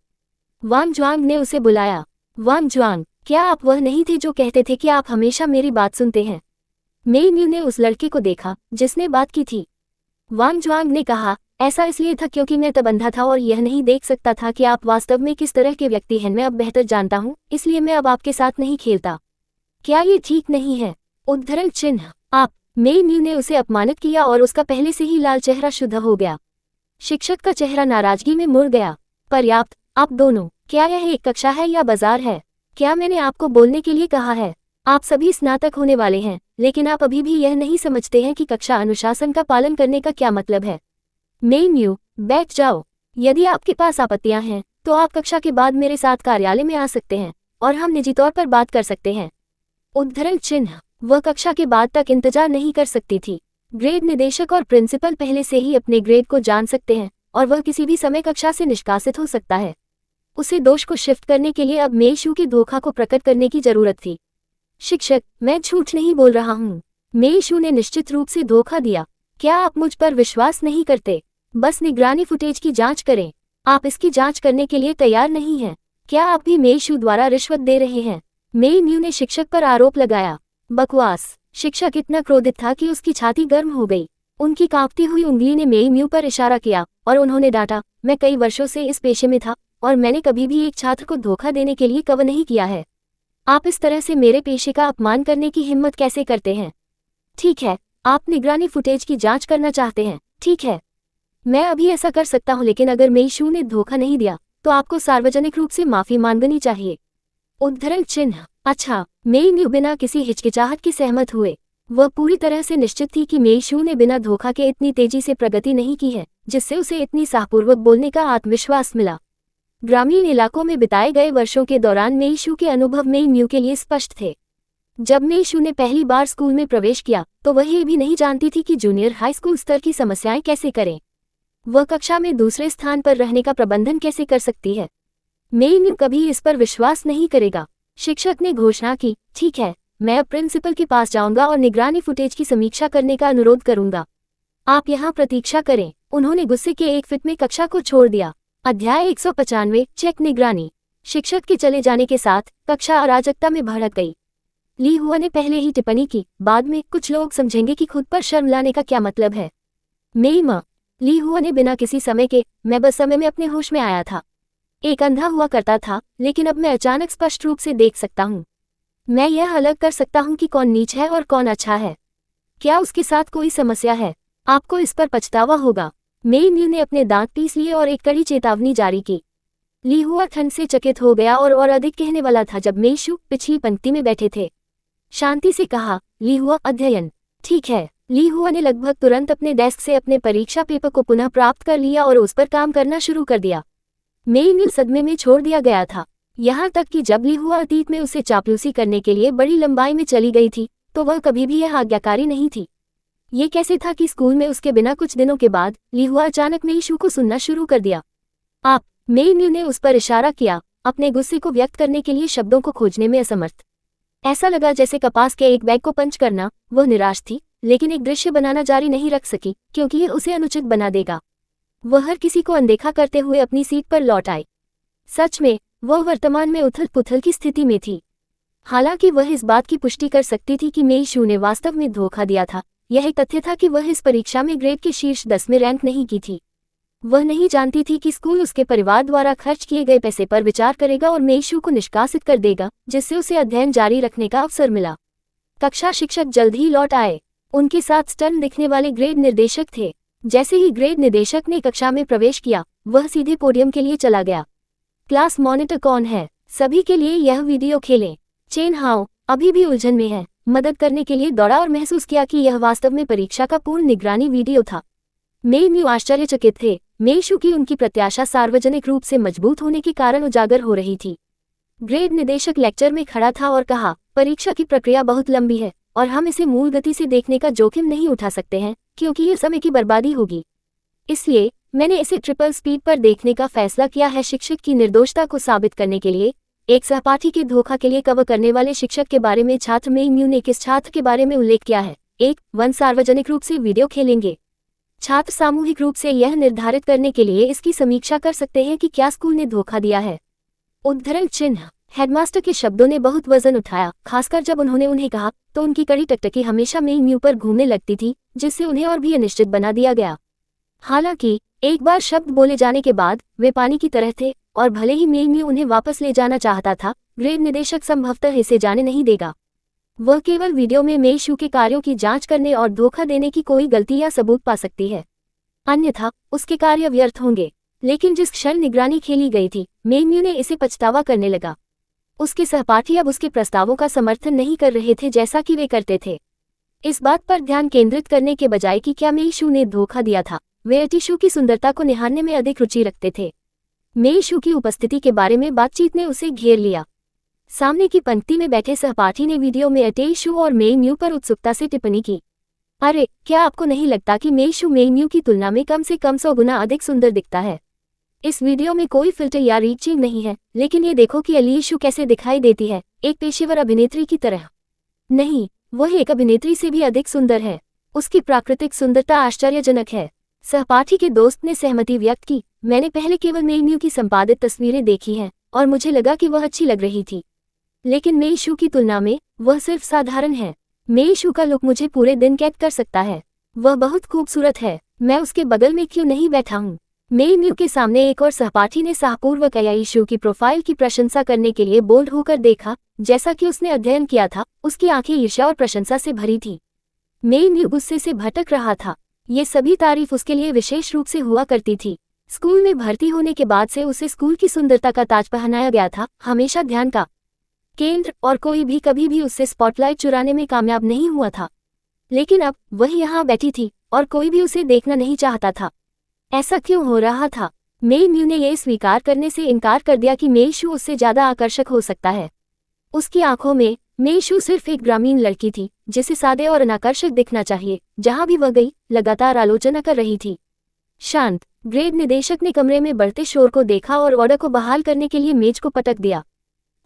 वांग जुआंग ने उसे बुलाया। वांग जुआंग, क्या आप वह नहीं थे जो कहते थे कि आप हमेशा मेरी बात सुनते हैं? मेई म्यू ने उस लड़के को देखा जिसने बात की थी। वांग जुआंग ने कहा, ऐसा इसलिए था क्योंकि मैं तब अंधा था और यह नहीं देख सकता था कि आप वास्तव में किस तरह के व्यक्ति हैं। मैं अब बेहतर जानता हूँ, इसलिए मैं अब आपके साथ नहीं खेलता। क्या ये ठीक नहीं है? उद्धरण चिन्ह। आप। मेई म्यू ने उसे अपमानित किया और उसका पहले से ही लाल चेहरा शुद्ध हो गया। शिक्षक का चेहरा नाराजगी में मुड़ गया। पर्याप्त, आप दोनों। क्या यह एक कक्षा है या बाजार है? क्या मैंने आपको बोलने के लिए कहा है? आप सभी स्नातक होने वाले हैं, लेकिन आप अभी भी यह नहीं समझते हैं कि कक्षा अनुशासन का पालन करने का क्या मतलब है। मेई म्यू, बैठ जाओ। यदि आपके पास आपत्तियां हैं तो आप कक्षा के बाद मेरे साथ कार्यालय में आ सकते हैं और हम निजी तौर पर बात कर सकते हैं। उद्धरण चिन्ह। वह कक्षा के बाद तक इंतजार नहीं कर सकती थी। ग्रेड निदेशक और प्रिंसिपल पहले से ही अपने ग्रेड को जान सकते हैं और वह किसी भी समय कक्षा से निष्कासित हो सकता है। उसे दोष को शिफ्ट करने के लिए अब मेई शू की धोखा को प्रकट करने की जरूरत थी। शिक्षक, मैं झूठ नहीं बोल रहा हूँ। मेई शू ने निश्चित रूप से धोखा दिया। क्या आप मुझ पर विश्वास नहीं करते? बस निगरानी फुटेज की जांच करें। आप इसकी जांच करने के लिए तैयार नहीं हैं। क्या आप भी मेई शू द्वारा रिश्वत दे रहे हैं? मेई म्यू ने शिक्षक पर आरोप लगाया। बकवास। शिक्षक इतना क्रोधित था कि उसकी छाती गर्म हो गई। उनकी कांपती हुई उंगली ने मेई म्यू पर इशारा किया और उन्होंने डांटा, मैं कई वर्षों से इस पेशे में था और मैंने कभी भी एक छात्र को धोखा देने के लिए कभी नहीं किया है। आप इस तरह से मेरे पेशे का अपमान करने की हिम्मत कैसे करते हैं? ठीक है, आप निगरानी फुटेज की जांच करना चाहते हैं, ठीक है। मैं अभी ऐसा कर सकता हूं, लेकिन अगर मेई शू ने धोखा नहीं दिया तो आपको सार्वजनिक रूप से माफी मांगनी चाहिए। उद्धरण चिन्ह। अच्छा। मेई म्यू बिना किसी हिचकिचाहट के सहमत हुए। वह पूरी तरह से निश्चित थी कि मेई शू ने बिना धोखा के इतनी तेजी से प्रगति नहीं की है, जिससे उसे इतनी साहपूर्वक बोलने का आत्मविश्वास मिला। ग्रामीण इलाकों में बिताए गए वर्षों के दौरान मेई शू के अनुभव मेई म्यू के लिए स्पष्ट थे। जब मेई शू ने पहली बार स्कूल में प्रवेश किया तो वह ये भी नहीं जानती थी कि जूनियर हाई स्कूल स्तर की समस्याएं कैसे करें। वह कक्षा में दूसरे स्थान पर रहने का प्रबंधन कैसे कर सकती है। मेई म्यू कभी इस पर विश्वास नहीं करेगा। शिक्षक ने घोषणा की, ठीक है, मैं अब प्रिंसिपल के पास जाऊंगा और निगरानी फुटेज की समीक्षा करने का अनुरोध करूंगा। आप यहाँ प्रतीक्षा करें। उन्होंने गुस्से के एक फिट में कक्षा को छोड़ दिया। अध्याय 195, चेक निगरानी। शिक्षक के चले जाने के साथ कक्षा अराजकता में भड़क गई। ली हुआ ने पहले ही टिप्पणी की, बाद में कुछ लोग समझेंगे कि खुद पर शर्म लाने का क्या मतलब है। मेई माँ। ली हुआ ने बिना किसी समय के, मैं बस समय में अपने होश में आया था। एक अंधा हुआ करता था, लेकिन अब मैं अचानक स्पष्ट रूप से देख सकता हूँ। मैं यह अलग कर सकता हूँ कि कौन नीच है और कौन अच्छा है। क्या उसके साथ कोई समस्या है? आपको इस पर पछतावा होगा। मेई म्यू ने अपने दांत पीस लिए और एक कड़ी चेतावनी जारी की। ली हुआ ठंड से चकित हो गया और अधिक कहने वाला था जब मेई शू पिछली पंक्ति में बैठे थे। शांति से कहा, ली हुआ, अध्ययन। ठीक है। ली हुआ ने लगभग तुरंत अपने डेस्क से अपने परीक्षा पेपर को पुनः प्राप्त कर लिया और उस पर काम करना शुरू कर दिया। मेई म्यू सदमे में छोड़ दिया गया था। यहाँ तक कि जब ली हुआ अतीत में उसे चापलूसी करने के लिए बड़ी लंबाई में चली गई थी तो वह कभी भी यह आज्ञाकारी नहीं थी। ये कैसे था कि स्कूल में उसके बिना कुछ दिनों के बाद ली हुआ अचानक मेई शू को सुनना शुरू कर दिया। आप। मेई म्यू ने उस पर इशारा किया, अपने गुस्से को व्यक्त करने के लिए शब्दों को खोजने में असमर्थ। ऐसा लगा जैसे कपास के एक बैग को पंच करना। वह निराश थी, लेकिन एक दृश्य बनाना जारी नहीं रख सकी क्योंकि यह उसे अनुचित बना देगा। वह हर किसी को अनदेखा करते हुए अपनी सीट पर लौट आई। सच में, वह वर्तमान में उथल पुथल की स्थिति में थी। हालांकि वह इस बात की पुष्टि कर सकती थी कि मेई शू ने वास्तव में धोखा दिया था। यह एक तथ्य था कि वह इस परीक्षा में ग्रेड के शीर्ष 10 में रैंक नहीं की थी। वह नहीं जानती थी कि स्कूल उसके परिवार द्वारा खर्च किए गए पैसे पर विचार करेगा और मेई शू को निष्कासित कर देगा, जिससे उसे अध्ययन जारी रखने का अवसर मिला। कक्षा शिक्षक जल्द ही लौट आए। उनके साथ स्टन दिखने वाले ग्रेड निर्देशक थे। जैसे ही ग्रेड निदेशक ने कक्षा में प्रवेश किया, वह सीधे पोडियम के लिए चला गया। क्लास मॉनिटर कौन है? सभी के लिए यह वीडियो खेलें। चेन हाओ अभी भी उलझन में है, मदद करने के लिए दौड़ा और महसूस किया कि यह वास्तव में परीक्षा का पूर्ण निगरानी वीडियो था। मेई म्यू आश्चर्यचकित थे। मेई शू की उनकी प्रत्याशा सार्वजनिक रूप से मजबूत होने के कारण उजागर हो रही थी। ग्रेड निदेशक लेक्चर में खड़ा था और कहा, परीक्षा की प्रक्रिया बहुत लंबी है और हम इसे मूल गति से देखने का जोखिम नहीं उठा सकते हैं क्योंकि यह समय की बर्बादी होगी। इसलिए मैंने इसे ट्रिपल स्पीड पर देखने का फैसला किया है। शिक्षक की निर्दोषता को साबित करने के लिए एक सहपाठी के धोखा के लिए कवर करने वाले शिक्षक के बारे में छात्र मेई म्यू ने किस छात्र के बारे में उल्लेख किया है। 1. सार्वजनिक रूप से वीडियो खेलेंगे। छात्र सामूहिक रूप से यह निर्धारित करने के लिए इसकी समीक्षा कर सकते हैं कि क्या स्कूल ने धोखा दिया है। उद्धरण चिन्ह। हेडमास्टर के शब्दों ने बहुत वजन उठाया, खासकर जब उन्होंने उन्हें कहा तो उनकी कड़ी टकटकी हमेशा मेई म्यू पर घूमने लगती थी, जिससे उन्हें और भी अनिश्चित बना दिया गया। हालांकि एक बार शब्द बोले जाने के बाद वे पानी की तरह थे, और भले ही मेई म्यू उन्हें वापस ले जाना चाहता था, ग्रेड निदेशक संभवतः इसे जाने नहीं देगा। वह केवल वीडियो में मेई शू के कार्यों की जांच करने और धोखा देने की कोई गलती या सबूत पा सकती है, अन्यथा उसके कार्य व्यर्थ होंगे। लेकिन जिस क्षण निगरानी खेली गई थी, मेई म्यू ने इसे पछतावा करने लगा। उसके सहपाठी अब उसके प्रस्तावों का समर्थन नहीं कर रहे थे जैसा कि वे करते थे। इस बात पर ध्यान केंद्रित करने के बजाय कि क्या मेई शू ने धोखा दिया था, वे अटी शू की सुंदरता को निहारने में अधिक रुचि रखते थे। मेई शू की उपस्थिति के बारे में बातचीत ने उसे घेर लिया। सामने की पंक्ति में बैठे सहपाठी ने वीडियो में अटेई शू और मेई म्यू पर उत्सुकता से टिप्पणी की। अरे, क्या आपको नहीं लगता कि मेई शू मेई म्यू की तुलना में कम से कम 100 गुना अधिक सुंदर दिखता है? इस वीडियो में कोई फिल्टर या रीचिंग नहीं है, लेकिन ये देखो कि अली शू कैसे दिखाई देती है, एक पेशेवर अभिनेत्री की तरह। नहीं, वह एक अभिनेत्री से भी अधिक सुंदर है। उसकी प्राकृतिक सुंदरता आश्चर्यजनक है। सहपाठी के दोस्त ने सहमति व्यक्त की। मैंने पहले केवल मेई म्यू की संपादित तस्वीरें देखी हैं और मुझे लगा कि वह अच्छी लग रही थी, लेकिन मेई शू की तुलना में वह सिर्फ साधारण है। मेई शू का लुक मुझे पूरे दिन कैद कर सकता है। वह बहुत खूबसूरत है। मैं उसके बगल में क्यों नहीं बैठा हूँ? मेई म्यू के सामने एक और सहपाठी ने साहपूर्वक अयाई शू की प्रोफाइल की प्रशंसा करने के लिए बोल्ड होकर देखा। जैसा कि उसने अध्ययन किया था, उसकी आंखें ईर्ष्या और प्रशंसा से भरी थी। मेई म्यू गुस्से से भटक रहा था। ये सभी तारीफ उसके लिए विशेष रूप से हुआ करती थी। स्कूल में भर्ती होने के बाद से उसे स्कूल की सुंदरता का ताज पहनाया गया था, हमेशा ध्यान का केंद्र, और कोई भी कभी भी उससे स्पॉटलाइट चुराने में कामयाब नहीं हुआ था। लेकिन अब वह यहाँ बैठी थी और कोई भी उसे देखना नहीं चाहता था। ऐसा क्यों हो रहा था? मेई म्यू ने यह स्वीकार करने से इनकार कर दिया कि मेई शू उससे ज्यादा आकर्षक हो सकता है। उसकी आंखों में मेई शू सिर्फ एक ग्रामीण लड़की थी जिसे सादे और अनाकर्षक दिखना चाहिए। जहां भी वह गई, लगातार आलोचना कर रही थी। शांत। ग्रेड निदेशक ने कमरे में बढ़ते शोर को देखा और ऑर्डर को बहाल करने के लिए मेज को पटक दिया।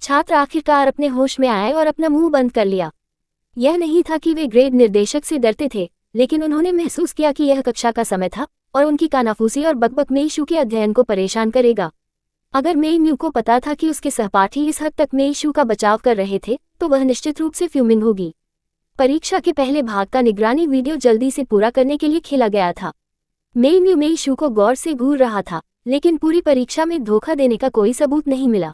छात्र आखिरकार अपने होश में आए और अपना मुंह बंद कर लिया। यह नहीं था कि वे ग्रेड निर्देशक से डरते थे, लेकिन उन्होंने महसूस किया कि यह कक्षा का समय था और उनकी कानाफूसी और बकबक मेई शू के अध्ययन को परेशान करेगा। अगर मेई म्यू को पता था कि उसके सहपाठी इस हद तक मेई शू का बचाव कर रहे थे, तो वह निश्चित रूप से फ्यूमिंग होगी। परीक्षा के पहले भाग का निगरानी वीडियो जल्दी से पूरा करने के लिए खेला गया था। मेई म्यू मेई शू को गौर से घूर रहा था, लेकिन पूरी परीक्षा में धोखा देने का कोई सबूत नहीं मिला।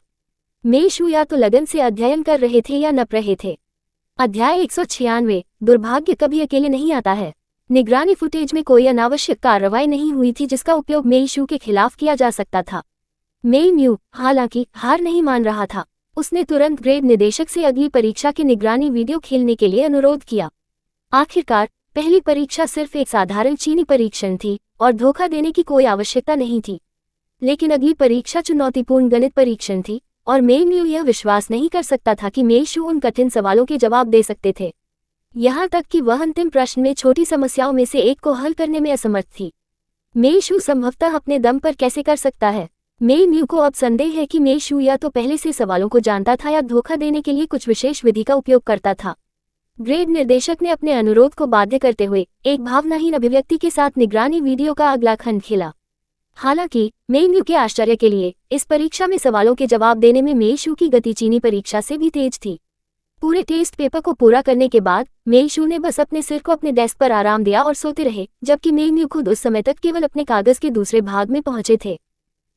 मेई शू या तो लगन से अध्ययन कर रहे थे या नप रहे थे। अध्याय 196। दुर्भाग्य कभी अकेले नहीं आता है। निगरानी फुटेज में कोई अनावश्यक कार्रवाई नहीं हुई थी जिसका उपयोग मेई शू के खिलाफ किया जा सकता था। मेई म्यू, हालांकि, हार नहीं मान रहा था। उसने तुरंत ग्रेड निदेशक से अगली परीक्षा के निगरानी वीडियो खेलने के लिए अनुरोध किया। आखिरकार, पहली परीक्षा सिर्फ एक साधारण चीनी परीक्षण थी और धोखा देने की कोई आवश्यकता नहीं थी। लेकिन अगली परीक्षा चुनौतीपूर्ण गणित परीक्षण थी, और मेई म्यू यह विश्वास नहीं कर सकता था कि मेई शू उन कठिन सवालों के जवाब दे सकते थे। यहाँ तक कि वह अंतिम प्रश्न में छोटी समस्याओं में से एक को हल करने में असमर्थ थी। मेई शू संभवतः अपने दम पर कैसे कर सकता है? मेई म्यू को अब संदेह है कि मेई शू या तो पहले से सवालों को जानता था या धोखा देने के लिए कुछ विशेष विधि का उपयोग करता था। ग्रेड निर्देशक ने अपने अनुरोध को बाध्य करते हुए एक भावनाहीन अभिव्यक्ति के साथ निगरानी वीडियो का अगला खंड खेला। हालांकि, मेई म्यू के आश्चर्य के लिए इस परीक्षा में सवालों के जवाब देने में मेई शू की गति चीनी परीक्षा से भी तेज थी। पूरे टेस्ट पेपर को पूरा करने के बाद मेई शू ने बस अपने सिर को अपने डेस्क पर आराम दिया और सोते रहे, जबकि मेई म्यू खुद उस समय तक केवल अपने कागज के दूसरे भाग में पहुंचे थे।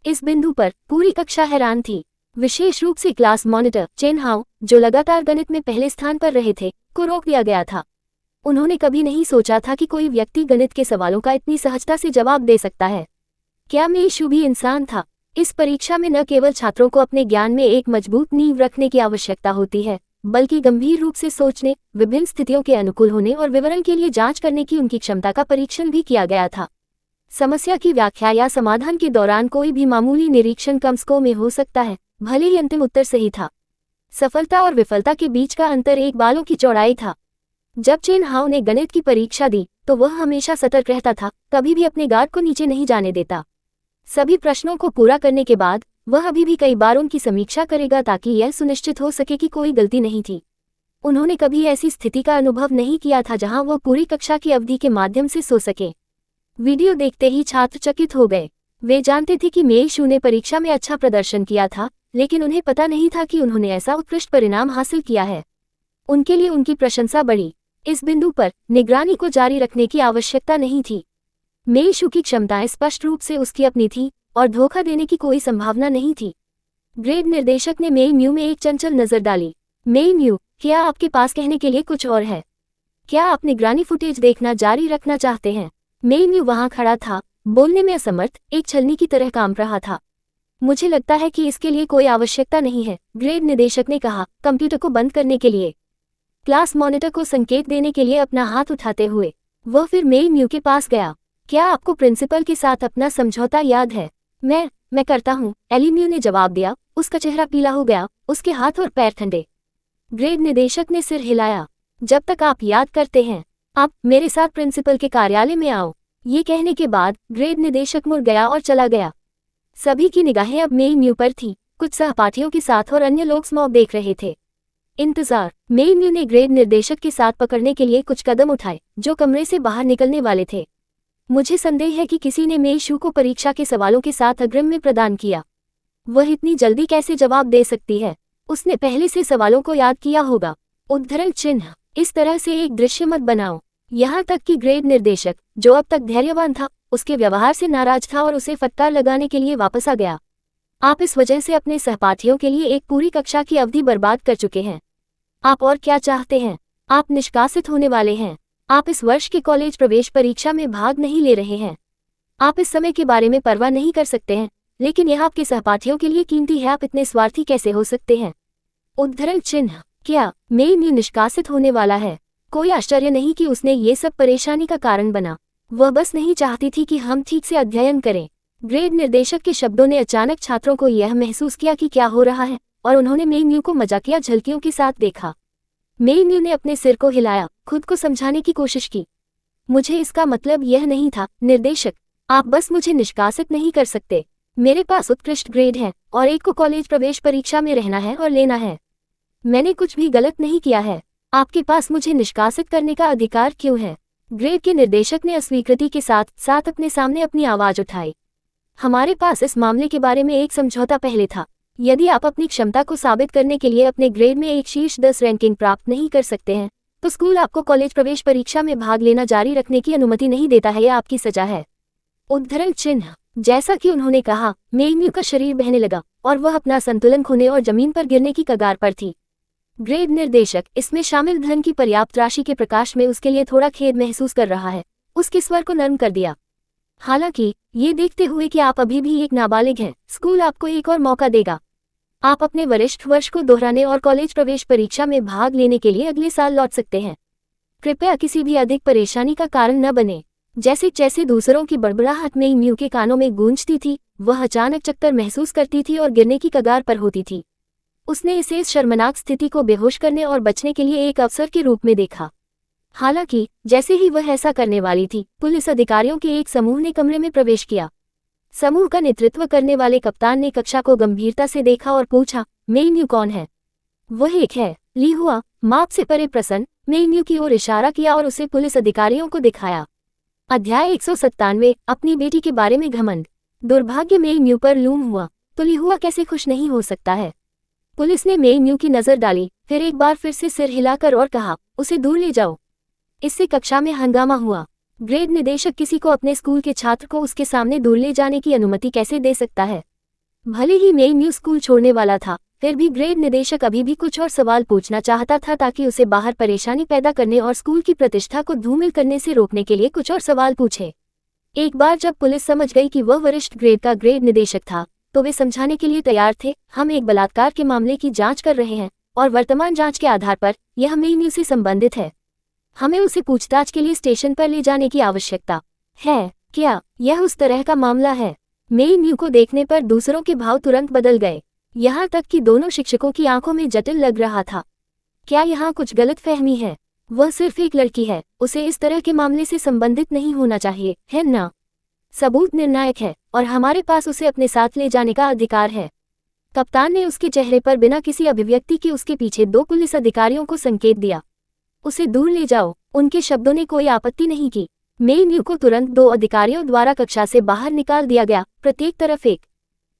इस बिंदु पर पूरी कक्षा हैरान थी, विशेष रूप से क्लास मॉनिटर चेन हाउ, जो लगातार गणित में पहले स्थान पर रहे थे, को रोक दिया गया था। उन्होंने कभी नहीं सोचा था कि कोई व्यक्ति गणित के सवालों का इतनी सहजता से जवाब दे सकता है। क्या मेई शू भी इंसान था? इस परीक्षा में न केवल छात्रों को अपने ज्ञान में एक मजबूत नींव रखने की आवश्यकता होती है, बल्कि गंभीर रूप से सोचने, विभिन्न स्थितियों के अनुकूल होने और विवरण के लिए जांच करने की उनकी क्षमता का परीक्षण भी किया गया था। समस्या की व्याख्या या समाधान के दौरान कोई भी मामूली निरीक्षण कम स्कोर में हो सकता है, भले ही अंतिम उत्तर सही था। सफलता और विफलता के बीच का अंतर एक बालों की चौड़ाई था। जब चेन हाउ ने गणित की परीक्षा दी, तो वह हमेशा सतर्क रहता था, कभी भी अपने गार्ड को नीचे नहीं जाने देता। सभी प्रश्नों को पूरा करने के बाद वह अभी भी कई बार उनकी समीक्षा करेगा ताकि यह सुनिश्चित हो सके कि कोई गलती नहीं थी। उन्होंने कभी ऐसी स्थिति का अनुभव नहीं किया था जहां वह पूरी कक्षा की अवधि के माध्यम से सो सके। वीडियो देखते ही छात्र चकित हो गए। वे जानते थे कि मेईशू ने परीक्षा में अच्छा प्रदर्शन किया था, लेकिन उन्हें पता नहीं था कि उन्होंने ऐसा उत्कृष्ट परिणाम हासिल किया है। उनके लिए उनकी प्रशंसा बढ़ी। इस बिंदु पर निगरानी को जारी रखने की आवश्यकता नहीं थी। मेईशू की क्षमताएं स्पष्ट रूप से उसकी अपनी थी और धोखा देने की कोई संभावना नहीं थी। ग्रेड निर्देशक ने मेईम्यू में एक चंचल नजर डाली। मेईम्यू, क्या आपके पास कहने के लिए कुछ और है? क्या आप निगरानी फुटेज देखना जारी रखना चाहते हैं? मेईम्यू वहां खड़ा था, बोलने में असमर्थ, एक छलनी की तरह काम रहा था। मुझे लगता है कि इसके लिए कोई आवश्यकता नहीं है, ग्रेड निदेशक ने कहा, कंप्यूटर को बंद करने के लिए। क्लास मॉनिटर को संकेत देने के लिए अपना हाथ उठाते हुए वह फिर मेईम्यू के पास गया। क्या आपको प्रिंसिपल के साथ अपना समझौता याद है? मैं करता हूँ, एलीम्यू ने जवाब दिया। उसका चेहरा पीला हो गया, उसके हाथ और पैर ठंडे। ग्रेड निदेशक ने सिर हिलाया। जब तक आप याद करते हैं, आप मेरे साथ प्रिंसिपल के कार्यालय में आओ। ये कहने के बाद ग्रेड निदेशक मुड़ गया और चला गया। सभी की निगाहें अब मेईम्यू पर थी। कुछ सहपाठियों के साथ और अन्य लोग स्मॉग देख रहे थे। इंतजार। मेईम्यू ने ग्रेड निर्देशक के साथ पकड़ने के लिए कुछ कदम उठाए, जो कमरे से बाहर निकलने वाले थे। मुझे संदेह है कि किसी ने मेईशू को परीक्षा के सवालों के साथ अग्रिम में प्रदान किया। वह इतनी जल्दी कैसे जवाब दे सकती है? उसने पहले से सवालों को याद किया होगा। उद्धरण चिन्ह। इस तरह से एक दृश्य मत बनाओ। यहाँ तक कि ग्रेड निर्देशक, जो अब तक धैर्यवान था, उसके व्यवहार से नाराज था और उसे फटकार लगाने के लिए वापस आ गया। आप इस वजह से अपने सहपाठियों के लिए एक पूरी कक्षा की अवधि बर्बाद कर चुके हैं। आप और क्या चाहते हैं? आप निष्कासित होने वाले हैं। आप इस वर्ष की कॉलेज प्रवेश परीक्षा में भाग नहीं ले रहे हैं। आप इस समय के बारे में परवाह नहीं कर सकते हैं, लेकिन यह आपके सहपाठियों के लिए कीमती है। आप इतने स्वार्थी कैसे हो सकते हैं? उद्धरण चिन्ह। क्या मेईम्यू निष्कासित होने वाला है? कोई आश्चर्य नहीं कि उसने ये सब परेशानी का कारण बना। वह बस नहीं चाहती थी कि हम ठीक से अध्ययन करें। ग्रेड निर्देशक के शब्दों ने अचानक छात्रों को यह महसूस किया कि क्या हो रहा है, और उन्होंने मेईम्यू को मजाकिया झलकियों के साथ देखा। मेईम्यू ने अपने सिर को हिलाया, खुद को समझाने की कोशिश की। मुझे इसका मतलब यह नहीं था, निर्देशक। आप बस मुझे निष्कासित नहीं कर सकते। मेरे पास उत्कृष्ट ग्रेड है और एक को कॉलेज प्रवेश परीक्षा में रहना है और लेना है। मैंने कुछ भी गलत नहीं किया है। आपके पास मुझे निष्कासित करने का अधिकार क्यों है? ग्रेड के निर्देशक ने अस्वीकृति के साथ साथ अपने सामने अपनी आवाज उठाई। हमारे पास इस मामले के बारे में एक समझौता पहले था। यदि आप अपनी क्षमता को साबित करने के लिए अपने ग्रेड में एक शीर्ष 10 रैंकिंग प्राप्त नहीं कर सकते हैं, तो स्कूल आपको कॉलेज प्रवेश परीक्षा में भाग लेना जारी रखने की अनुमति नहीं देता है। यह आपकी सजा है। उद्धरण चिन्ह। जैसा कि उन्होंने कहा, मेईम्यू का शरीर बहने लगा और वह अपना संतुलन खोने और जमीन पर गिरने की कगार पर थी। ग्रेड निर्देशक, इसमें शामिल धन की पर्याप्त राशि के प्रकाश में उसके लिए थोड़ा खेद महसूस कर रहा है, उसके स्वर को नरम कर दिया। हालांकि ये देखते हुए कि आप अभी भी एक नाबालिग हैं, स्कूल आपको एक और मौका देगा। आप अपने वरिष्ठ वर्ष को दोहराने और कॉलेज प्रवेश परीक्षा में भाग लेने के लिए अगले साल लौट सकते हैं। कृपया किसी भी अधिक परेशानी का कारण न बने। जैसे जैसे दूसरों की बड़बड़ाहट मेईम्यू के कानों में गूंजती थी, वह अचानक चक्कर महसूस करती थी और गिरने की कगार पर होती थी। उसने इसे इस शर्मनाक स्थिति को बेहोश करने और बचने के लिए एक अवसर के रूप में देखा। हालांकि जैसे ही वह ऐसा करने वाली थी, पुलिस अधिकारियों के एक समूह ने कमरे में प्रवेश किया। समूह का नेतृत्व करने वाले कप्तान ने कक्षा को गंभीरता से देखा और पूछा, मेईम्यू कौन है? वह एक है, लीहुआ। माप से परे प्रसन्न मेईम्यू की ओर इशारा किया और उसे पुलिस अधिकारियों को दिखाया। अध्याय 197। अपनी बेटी के बारे में घमंड। दुर्भाग्य मेईम्यू पर लूम हुआ, तो लीहुआ कैसे खुश नहीं हो सकता है? पुलिस ने मेईम्यू की नजर डाली, फिर एक बार फिर से सिर हिलाकर और कहा, उसे दूर ले जाओ। इससे कक्षा में हंगामा हुआ। ग्रेड निदेशक किसी को अपने स्कूल के छात्र को उसके सामने दूर ले जाने की अनुमति कैसे दे सकता है? भले ही मेईम्यू स्कूल छोड़ने वाला था, फिर भी ग्रेड निदेशक अभी भी कुछ और सवाल पूछना चाहता था, ताकि उसे बाहर परेशानी पैदा करने और स्कूल की प्रतिष्ठा को धूमिल करने से रोकने के लिए कुछ और सवाल पूछे। एक बार जब पुलिस समझ गई कि वह वरिष्ठ ग्रेड का ग्रेड निदेशक था, तो वे समझाने के लिए तैयार थे, हम एक बलात्कार के मामले की जांच कर रहे हैं और वर्तमान जांच के आधार पर यह मेईम्यू से संबंधित है। हमें उसे पूछताछ के लिए स्टेशन पर ले जाने की आवश्यकता है। क्या यह उस तरह का मामला है? मेईम्यू को देखने पर दूसरों के भाव तुरंत बदल गए, यहाँ तक कि दोनों शिक्षकों की आंखों में जटिल लग रहा था। क्या यहाँ कुछ गलतफहमी है? वह सिर्फ एक लड़की है, उसे इस तरह के मामले से संबंधित नहीं होना चाहिए, है ना? सबूत निर्णायक है और हमारे पास उसे अपने साथ ले जाने का अधिकार है। कप्तान ने उसके चेहरे पर बिना किसी अभिव्यक्ति के उसके पीछे 2 पुलिस अधिकारियों को संकेत दिया। उसे दूर ले जाओ। उनके शब्दों ने कोई आपत्ति नहीं की। मेई म्यू को तुरंत 2 अधिकारियों द्वारा कक्षा से बाहर निकाल दिया गया, प्रत्येक तरफ एक।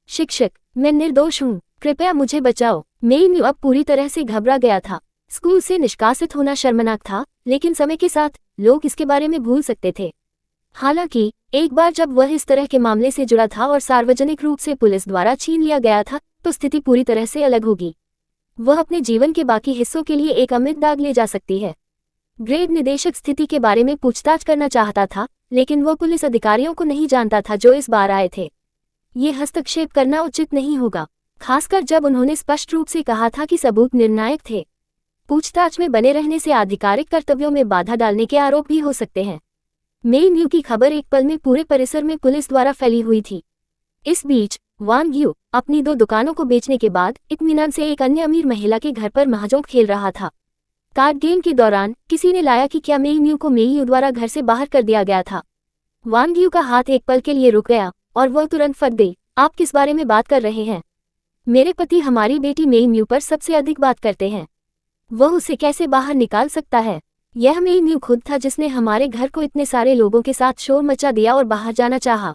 शिक्षक, मैं निर्दोष हूँ, कृपया मुझे बचाओ। मेई म्यू अब पूरी तरह से घबरा गया था। स्कूल से निष्कासित होना शर्मनाक था, लेकिन समय के साथ लोग इसके बारे में भूल सकते थे। हालांकि एक बार जब वह इस तरह के मामले से जुड़ा था और सार्वजनिक रूप से पुलिस द्वारा छीन लिया गया था, तो स्थिति पूरी तरह से अलग होगी। वह अपने जीवन के बाकी हिस्सों के लिए एक अमिट दाग ले जा सकती है। ग्रेड निदेशक स्थिति के बारे में पूछताछ करना चाहता था, लेकिन वह पुलिस अधिकारियों को नहीं जानता था जो इस बार आए थे। ये हस्तक्षेप करना उचित नहीं होगा, खासकर जब उन्होंने स्पष्ट रूप से कहा था कि सबूत निर्णायक थे। पूछताछ में बने रहने से आधिकारिक कर्तव्यों में बाधा डालने के आरोप भी हो सकते हैं। मेई म्यू की खबर एक पल में पूरे परिसर में पुलिस द्वारा फैली हुई थी। इस बीच वांग यू अपनी 2 दुकानों को बेचने के बाद इत्मीनान से एक अन्य अमीर महिला के घर पर महाजोंक खेल रहा था। कार्ड गेम के दौरान किसी ने लाया कि क्या मेई म्यू को मेई यू द्वारा घर से बाहर कर दिया गया था। वांग यू का हाथ एक पल के लिए रुक गया और वह तुरंत फट गई। आप किस बारे में बात कर रहे हैं? मेरे पति हमारी बेटी मेई म्यू पर सबसे अधिक बात करते हैं। वह उसे कैसे बाहर निकाल सकता है? यह मेई म्यू खुद था जिसने हमारे घर को इतने सारे लोगों के साथ शोर मचा दिया और बाहर जाना चाहा।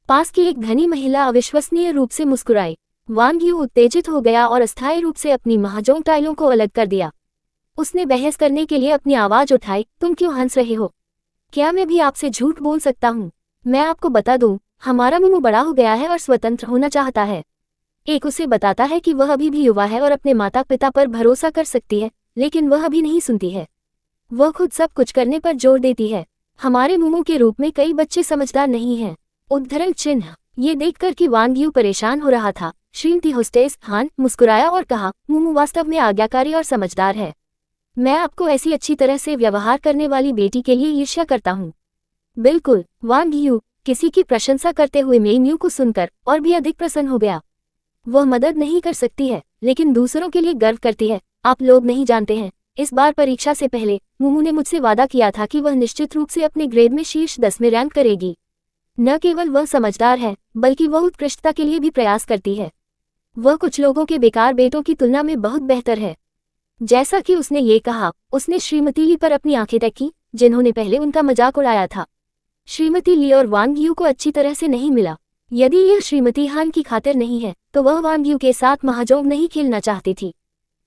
पास की एक धनी महिला अविश्वसनीय रूप से मुस्कुराई। वांग यू उत्तेजित हो गया और अस्थायी रूप से अपनी महाजोंग टाइलों को अलग कर दिया। उसने बहस करने के लिए अपनी आवाज उठाई, तुम क्यों हंस रहे हो? क्या मैं भी आपसे झूठ बोल सकता हूँ? मैं आपको बता दूं, हमारा मुमू बड़ा हो गया है और स्वतंत्र होना चाहता है। एक उसे बताता है कि वह अभी भी युवा है और अपने माता पिता पर भरोसा कर सकती है, लेकिन वह अभी नहीं सुनती है। वह खुद सब कुछ करने पर जोर देती है। हमारे मुमू के रूप में कई बच्चे समझदार नहीं हैं। उद्धरण चिन्ह। ये देखकर कि वांग यू परेशान हो रहा था, श्रीमती होस्टेस हान मुस्कुराया और कहा, मुमू वास्तव में आज्ञाकारी और समझदार है। मैं आपको ऐसी अच्छी तरह से व्यवहार करने वाली बेटी के लिए ईर्ष्या करता हूँ। बिल्कुल, वांग यू किसी की प्रशंसा करते हुए मेई म्यू को सुनकर और भी अधिक प्रसन्न हो गया। वह मदद नहीं कर सकती है, लेकिन दूसरों के लिए गर्व करती है। आप लोग नहीं जानते हैं, इस बार परीक्षा से पहले मुमू ने मुझसे वादा किया था कि वह निश्चित रूप से अपने ग्रेड में शीर्ष 10 में रैंक करेगी। न केवल वह समझदार है, बल्कि वह उत्कृष्टता के लिए भी प्रयास करती है। वह कुछ लोगों के बेकार बेटों की तुलना में बहुत बेहतर है। जैसा कि उसने ये कहा, उसने श्रीमती ली पर अपनी आंखें तकी, जिन्होंने पहले उनका मजाक उड़ाया था। श्रीमती ली और वांग यू को अच्छी तरह से नहीं मिला। यदि यह श्रीमती हान की खातिर नहीं है, तो वह वांग यू के साथ महाजोंग नहीं खेलना चाहती थी।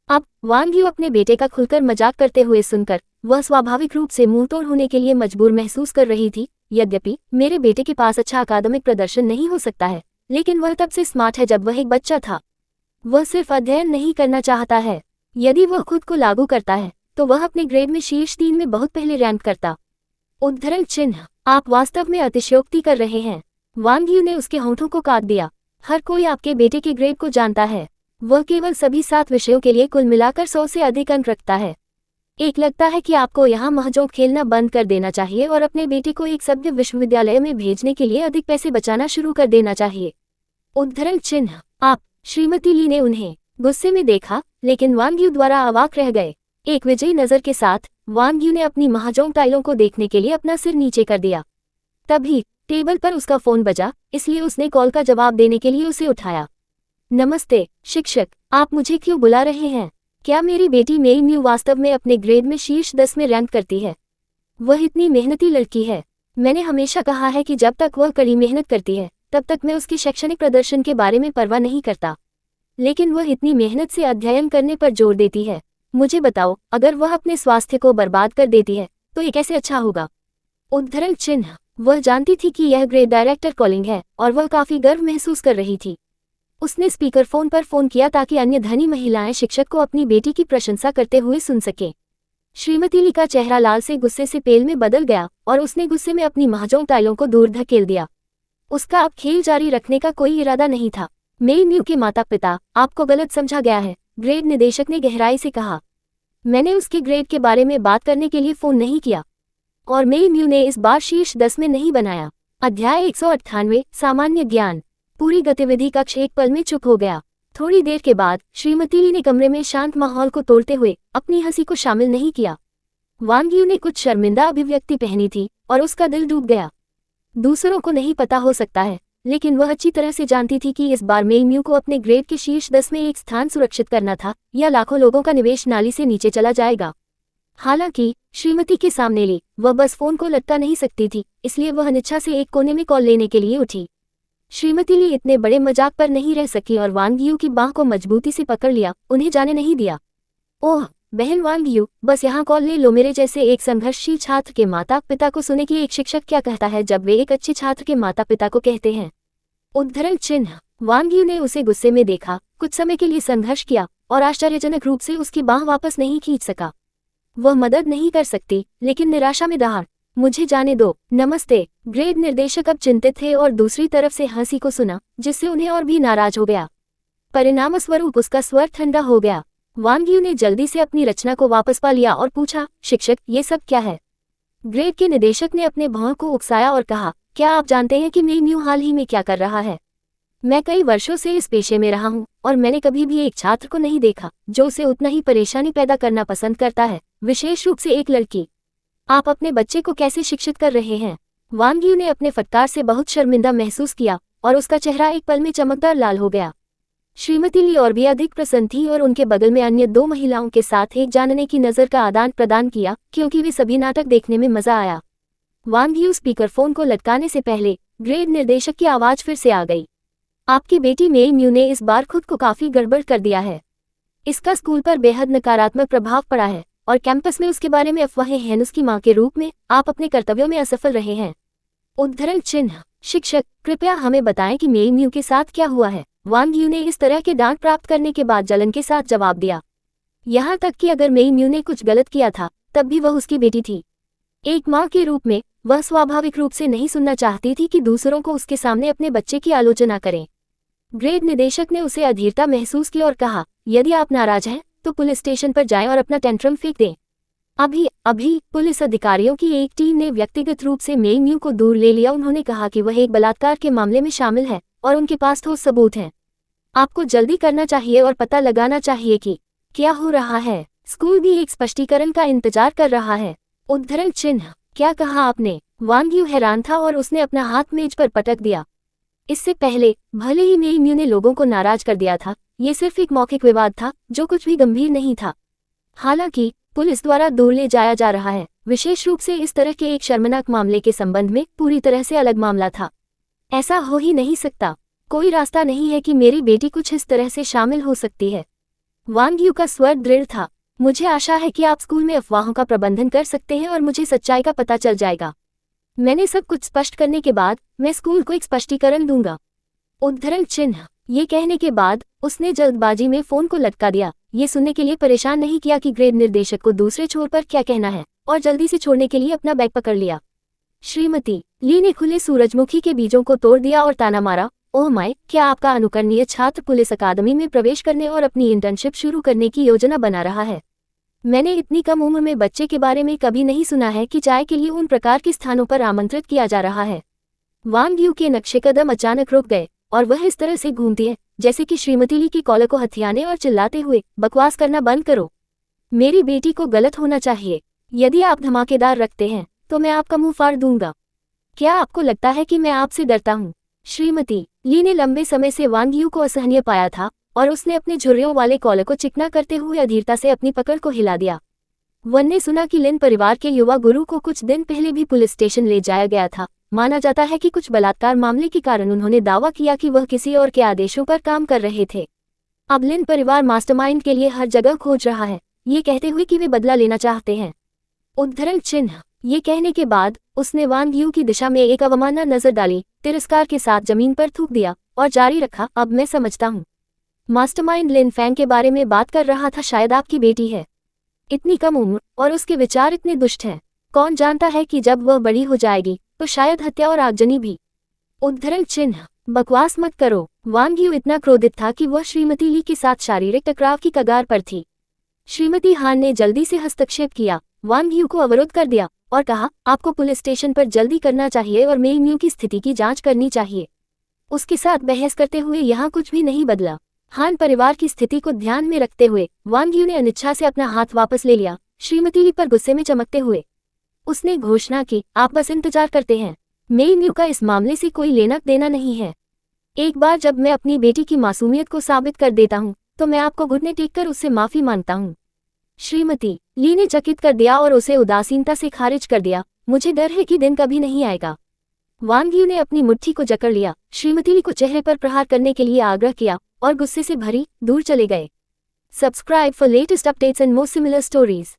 अब वांग यू अपने बेटे का खुलकर मजाक करते हुए सुनकर वह स्वाभाविक रूप से मुंहतोड़ होने के लिए मजबूर महसूस कर रही थी। यद्यपि मेरे बेटे के पास अच्छा अकादमिक प्रदर्शन नहीं हो सकता है, लेकिन वह तब से स्मार्ट है जब वह एक बच्चा था। वह सिर्फ अध्ययन नहीं करना चाहता है। यदि वह खुद को लागू करता है, तो वह अपने ग्रेड में शीर्ष 3 में बहुत पहले रैंक करता। उद्धरण चिन्ह। आप वास्तव में अतिशयोक्ति कर रहे हैं। वांग यू ने उसके होंठों को काट दिया। हर कोई आपके बेटे के ग्रेड को जानता है। वह केवल सभी 7 विषयों के लिए कुल मिलाकर 100 से अधिक अंक रखता है। एक लगता है कि आपको यहाँ महजोंग खेलना बंद कर देना चाहिए और अपने बेटे को एक सभ्य विश्वविद्यालय में भेजने के लिए अधिक पैसे बचाना शुरू कर देना चाहिए। उद्धरण चिन्ह। आप। श्रीमती ली ने उन्हें गुस्से में देखा, लेकिन वांग यू द्वारा अवाक रह गए। एक विजयी नजर के साथ वांग यू ने अपनी महाजोंग टाइलों को देखने के लिए अपना सिर नीचे कर दिया। तभी टेबल पर उसका फोन बजा, इसलिए उसने कॉल का जवाब देने के लिए उसे उठाया। नमस्ते शिक्षक, आप मुझे क्यों बुला रहे हैं? क्या मेरी बेटी मेई म्यू वास्तव में अपने ग्रेड में शीर्ष 10 में रैंक करती है? वह इतनी मेहनती लड़की है। मैंने हमेशा कहा है कि जब तक वह कड़ी मेहनत करती है, तब तक मैं उसके शैक्षणिक प्रदर्शन के बारे में परवाह नहीं करता। लेकिन वह इतनी मेहनत से अध्ययन करने पर जोर देती है। मुझे बताओ, अगर वह अपने स्वास्थ्य को बर्बाद कर देती है, तो ये कैसे अच्छा होगा? उद्धरण चिन्ह। वह जानती थी कि यह ग्रेड डायरेक्टर कॉलिंग है और वह काफी गर्व महसूस कर रही थी। उसने स्पीकर फोन पर फोन किया ताकि अन्य धनी महिलाएं शिक्षक को अपनी बेटी की प्रशंसा करते हुए सुन सकें। श्रीमती ली का चेहरा लाल से गुस्से से पेल में बदल गया और उसने गुस्से में अपनी महाजोंग टाइलों को दूर धकेल दिया। उसका अब खेल जारी रखने का कोई इरादा नहीं था। मेई म्यू के माता पिता, आपको गलत समझा गया है, ग्रेड निदेशक ने गहराई से कहा। मैंने उसके ग्रेड के बारे में बात करने के लिए फोन नहीं किया, और मेई म्यू ने इस बार शीर्ष 10 में नहीं बनाया। अध्याय 198 सामान्य ज्ञान। पूरी गतिविधि कक्ष एक पल में चुप हो गया। थोड़ी देर के बाद श्रीमती ली ने कमरे में शांत माहौल को तोड़ते हुए अपनी हंसी को शामिल नहीं किया। वांग यू ने कुछ शर्मिंदा अभिव्यक्ति पहनी थी और उसका दिल डूब गया। दूसरों को नहीं पता हो सकता है, लेकिन वह अच्छी तरह से जानती थी कि इस बार मेई म्यू को अपने ग्रेड के शीर्ष 10 में एक स्थान सुरक्षित करना था, या लाखों लोगों का निवेश नाली से नीचे चला जाएगा। हालांकि श्रीमती के सामने ली वह बस फोन को लटका नहीं सकती थी, इसलिए वह अनिच्छा से एक कोने में कॉल लेने के लिए उठी। श्रीमती ली इतने बड़े मजाक पर नहीं रह सकी और वांग यू की बाह को मजबूती से पकड़ लिया, उन्हें जाने नहीं दिया। ओह बहन वांग यू, बस यहाँ कॉल ले लो। मेरे जैसे एक संघर्षशील छात्र के माता पिता को सुने कि एक शिक्षक क्या कहता है जब वे एक अच्छे छात्र के माता पिता को कहते हैं। उद्धरण चिन्ह। वांग यू ने उसे गुस्से में देखा, कुछ समय के लिए संघर्ष किया और आश्चर्यजनक रूप से उसकी बाह वापस नहीं खींच सका। वह मदद नहीं कर सकती, लेकिन निराशा में दहाड़, मुझे जाने दो, नमस्ते। ग्रेड निर्देशक अब चिंतित थे और दूसरी तरफ से हंसी को सुना, जिससे उन्हें और भी नाराज हो गया। परिणामस्वरूप उसका स्वर ठंडा हो गया। वांग यू ने जल्दी से अपनी रचना को वापस पा लिया और पूछा, शिक्षक ये सब क्या है? ग्रेड के निदेशक ने अपने भौं को उकसाया और कहा, क्या आप जानते हैं कि मेई म्यू हाल ही में क्या कर रहा है? मैं कई वर्षों से इस पेशे में रहा हूं और मैंने कभी भी एक छात्र को नहीं देखा जो उसे उतना ही परेशानी पैदा करना पसंद करता है, विशेष रूप से एक लड़की। आप अपने बच्चे को कैसे शिक्षित कर रहे हैं? वांग यू ने अपने फटकार से बहुत शर्मिंदा महसूस किया और उसका चेहरा एक पल में चमकदार लाल हो गया। श्रीमती ली और भी अधिक प्रसन्न थी और उनके बगल में अन्य दो महिलाओं के साथ एक जानने की नज़र का आदान प्रदान किया, क्योंकि वे सभी नाटक देखने में मजा आया। वांग यू स्पीकर फोन को लटकाने से पहले ग्रेड निर्देशक की आवाज फिर से आ गई। आपकी बेटी मेई म्यू ने इस बार खुद को काफी गड़बड़ कर दिया है। इसका स्कूल पर बेहद नकारात्मक प्रभाव पड़ा है और कैंपस में उसके बारे में अफवाहें हैं। उसकी मां के रूप में आप अपने कर्तव्यों में असफल रहे हैं। उद्धरण चिन्ह। शिक्षक कृपया हमें बताएं कि मेई म्यू के साथ क्या हुआ है? वांग यू ने इस तरह के डांट प्राप्त करने के बाद जलन के साथ जवाब दिया। यहाँ तक कि अगर मेई म्यू ने कुछ गलत किया था तब भी वह उसकी बेटी थी। एक माँ के रूप में वह स्वाभाविक रूप से नहीं सुनना चाहती थी कि दूसरों को उसके सामने अपने बच्चे की आलोचना करें। ग्रेड निदेशक ने उसे अधीरता महसूस की और कहा, यदि आप नाराज हैं तो पुलिस स्टेशन पर जाएं और अपना टेंट्रम फेंक दें। अभी पुलिस अधिकारियों की एक टीम ने व्यक्तिगत रूप से मेई म्यू को दूर ले लिया। उन्होंने कहा कि वह एक बलात्कार के मामले में शामिल है और उनके पास ठोस सबूत हैं। आपको जल्दी करना चाहिए और पता लगाना चाहिए कि क्या हो रहा है। स्कूल भी एक स्पष्टीकरण का इंतजार कर रहा है। उद्धरण चिन्ह। क्या कहा आपने? वांग यू हैरान था और उसने अपना हाथ मेज पर पटक दिया। इससे पहले भले ही मेई म्यू ने लोगों को नाराज कर दिया था, ये सिर्फ एक मौखिक विवाद था जो कुछ भी गंभीर नहीं था। हालांकि पुलिस द्वारा दूर ले जाया जा रहा है, विशेष रूप से इस तरह के एक शर्मनाक मामले के संबंध में पूरी तरह से अलग मामला था। ऐसा हो ही नहीं सकता। कोई रास्ता नहीं है कि मेरी बेटी कुछ इस तरह से शामिल हो सकती है। वांग यू का स्वर दृढ़ था। मुझे आशा है कि आप स्कूल में अफवाहों का प्रबंधन कर सकते हैं और मुझे सच्चाई का पता चल जाएगा। मैंने सब कुछ स्पष्ट करने के बाद मैं स्कूल को एक स्पष्टीकरण दूंगा। उद्धरण चिन्ह। ये कहने के बाद उसने जल्दबाजी में फोन को लटका दिया, ये सुनने के लिए परेशान नहीं किया कि ग्रेड निर्देशक को दूसरे छोर पर क्या कहना है, और जल्दी से छोड़ने के लिए अपना बैग पकड़ लिया। श्रीमती ली ने खुले सूरजमुखी के बीजों को तोड़ दिया और ताना मारा, ओह माय, क्या आपका अनुकरणीय छात्र पुलिस अकादमी में प्रवेश करने और अपनी इंटर्नशिप शुरू करने की योजना बना रहा है? मैंने इतनी कम उम्र में बच्चे के बारे में कभी नहीं सुना है कि चाय के लिए उन प्रकार के स्थानों पर आमंत्रित किया जा रहा है। वांग यू के नक्शे कदम अचानक रुक गए और वह इस तरह से घूमती है जैसे कि श्रीमती ली की कॉलर को हथियाने और चिल्लाते हुए, बकवास करना बंद करो। मेरी बेटी को गलत होना चाहिए। यदि आप धमाकेदार रखते हैं तो मैं आपका मुंह फाड़ दूंगा। क्या आपको लगता है कि मैं आपसे डरता हूँ? श्रीमती ली ने लंबे समय से वांग यू को असहनीय पाया था और उसने अपने झुर्रियों वाले कॉलर को चिकना करते हुए अधीरता से अपनी पकड़ को हिला दिया। वन ने सुना कि लिन परिवार के युवा गुरु को कुछ दिन पहले भी पुलिस स्टेशन ले जाया गया था। माना जाता है कि कुछ बलात्कार मामले के कारण उन्होंने दावा किया कि वह किसी और के आदेशों पर काम कर रहे थे। अब लिन परिवार मास्टरमाइंड के लिए हर जगह खोज रहा है, ये कहते हुए कि वे बदला लेना चाहते हैं। उद्धरण चिन्ह। ये कहने के बाद उसने वांग यू की दिशा में एक अवमानना नजर डाली, तिरस्कार के साथ जमीन पर थूक दिया और जारी रखा, अब मैं समझता हूँ। मास्टरमाइंड लिन फैंग के बारे में बात कर रहा था, शायद आपकी बेटी है। इतनी कम उम्र और उसके विचार इतने दुष्ट हैं। कौन जानता है कि जब वह बड़ी हो जाएगी तो शायद हत्या और आगजनी भी। उद्धरण चिन्ह। बकवास मत करो। वांग यू इतना क्रोधित था कि वह श्रीमती ली के साथ शारीरिक टकराव की कगार पर थी। श्रीमती हान ने जल्दी से हस्तक्षेप किया, वांग यू को अवरोध कर दिया और कहा, आपको पुलिस स्टेशन पर जल्दी करना चाहिए और मेई म्यू की स्थिति की जांच करनी चाहिए। उसके साथ बहस करते हुए यहाँ कुछ भी नहीं बदला। हान परिवार की स्थिति को ध्यान में रखते हुए वांग यू ने अनिच्छा से अपना हाथ वापस ले लिया, श्रीमती ली पर गुस्से में चमकते हुए। उसने घोषणा की, आप बस इंतजार करते हैं। मेई म्यू का इस मामले से कोई लेना देना नहीं है। एक बार जब मैं अपनी बेटी की मासूमियत को साबित कर देता हूँ तो मैं आपको घुटने टेक कर उससे माफी मांगता हूँ। श्रीमती ली ने चकित कर दिया और उसे उदासीनता से खारिज कर दिया। मुझे डर है कि दिन कभी नहीं आएगा। वांग यू ने अपनी मुट्ठी को जकड़ लिया, श्रीमती ली को चेहरे पर प्रहार करने के लिए आग्रह किया और गुस्से से भरी दूर चले गए। Subscribe for latest updates and more similar stories.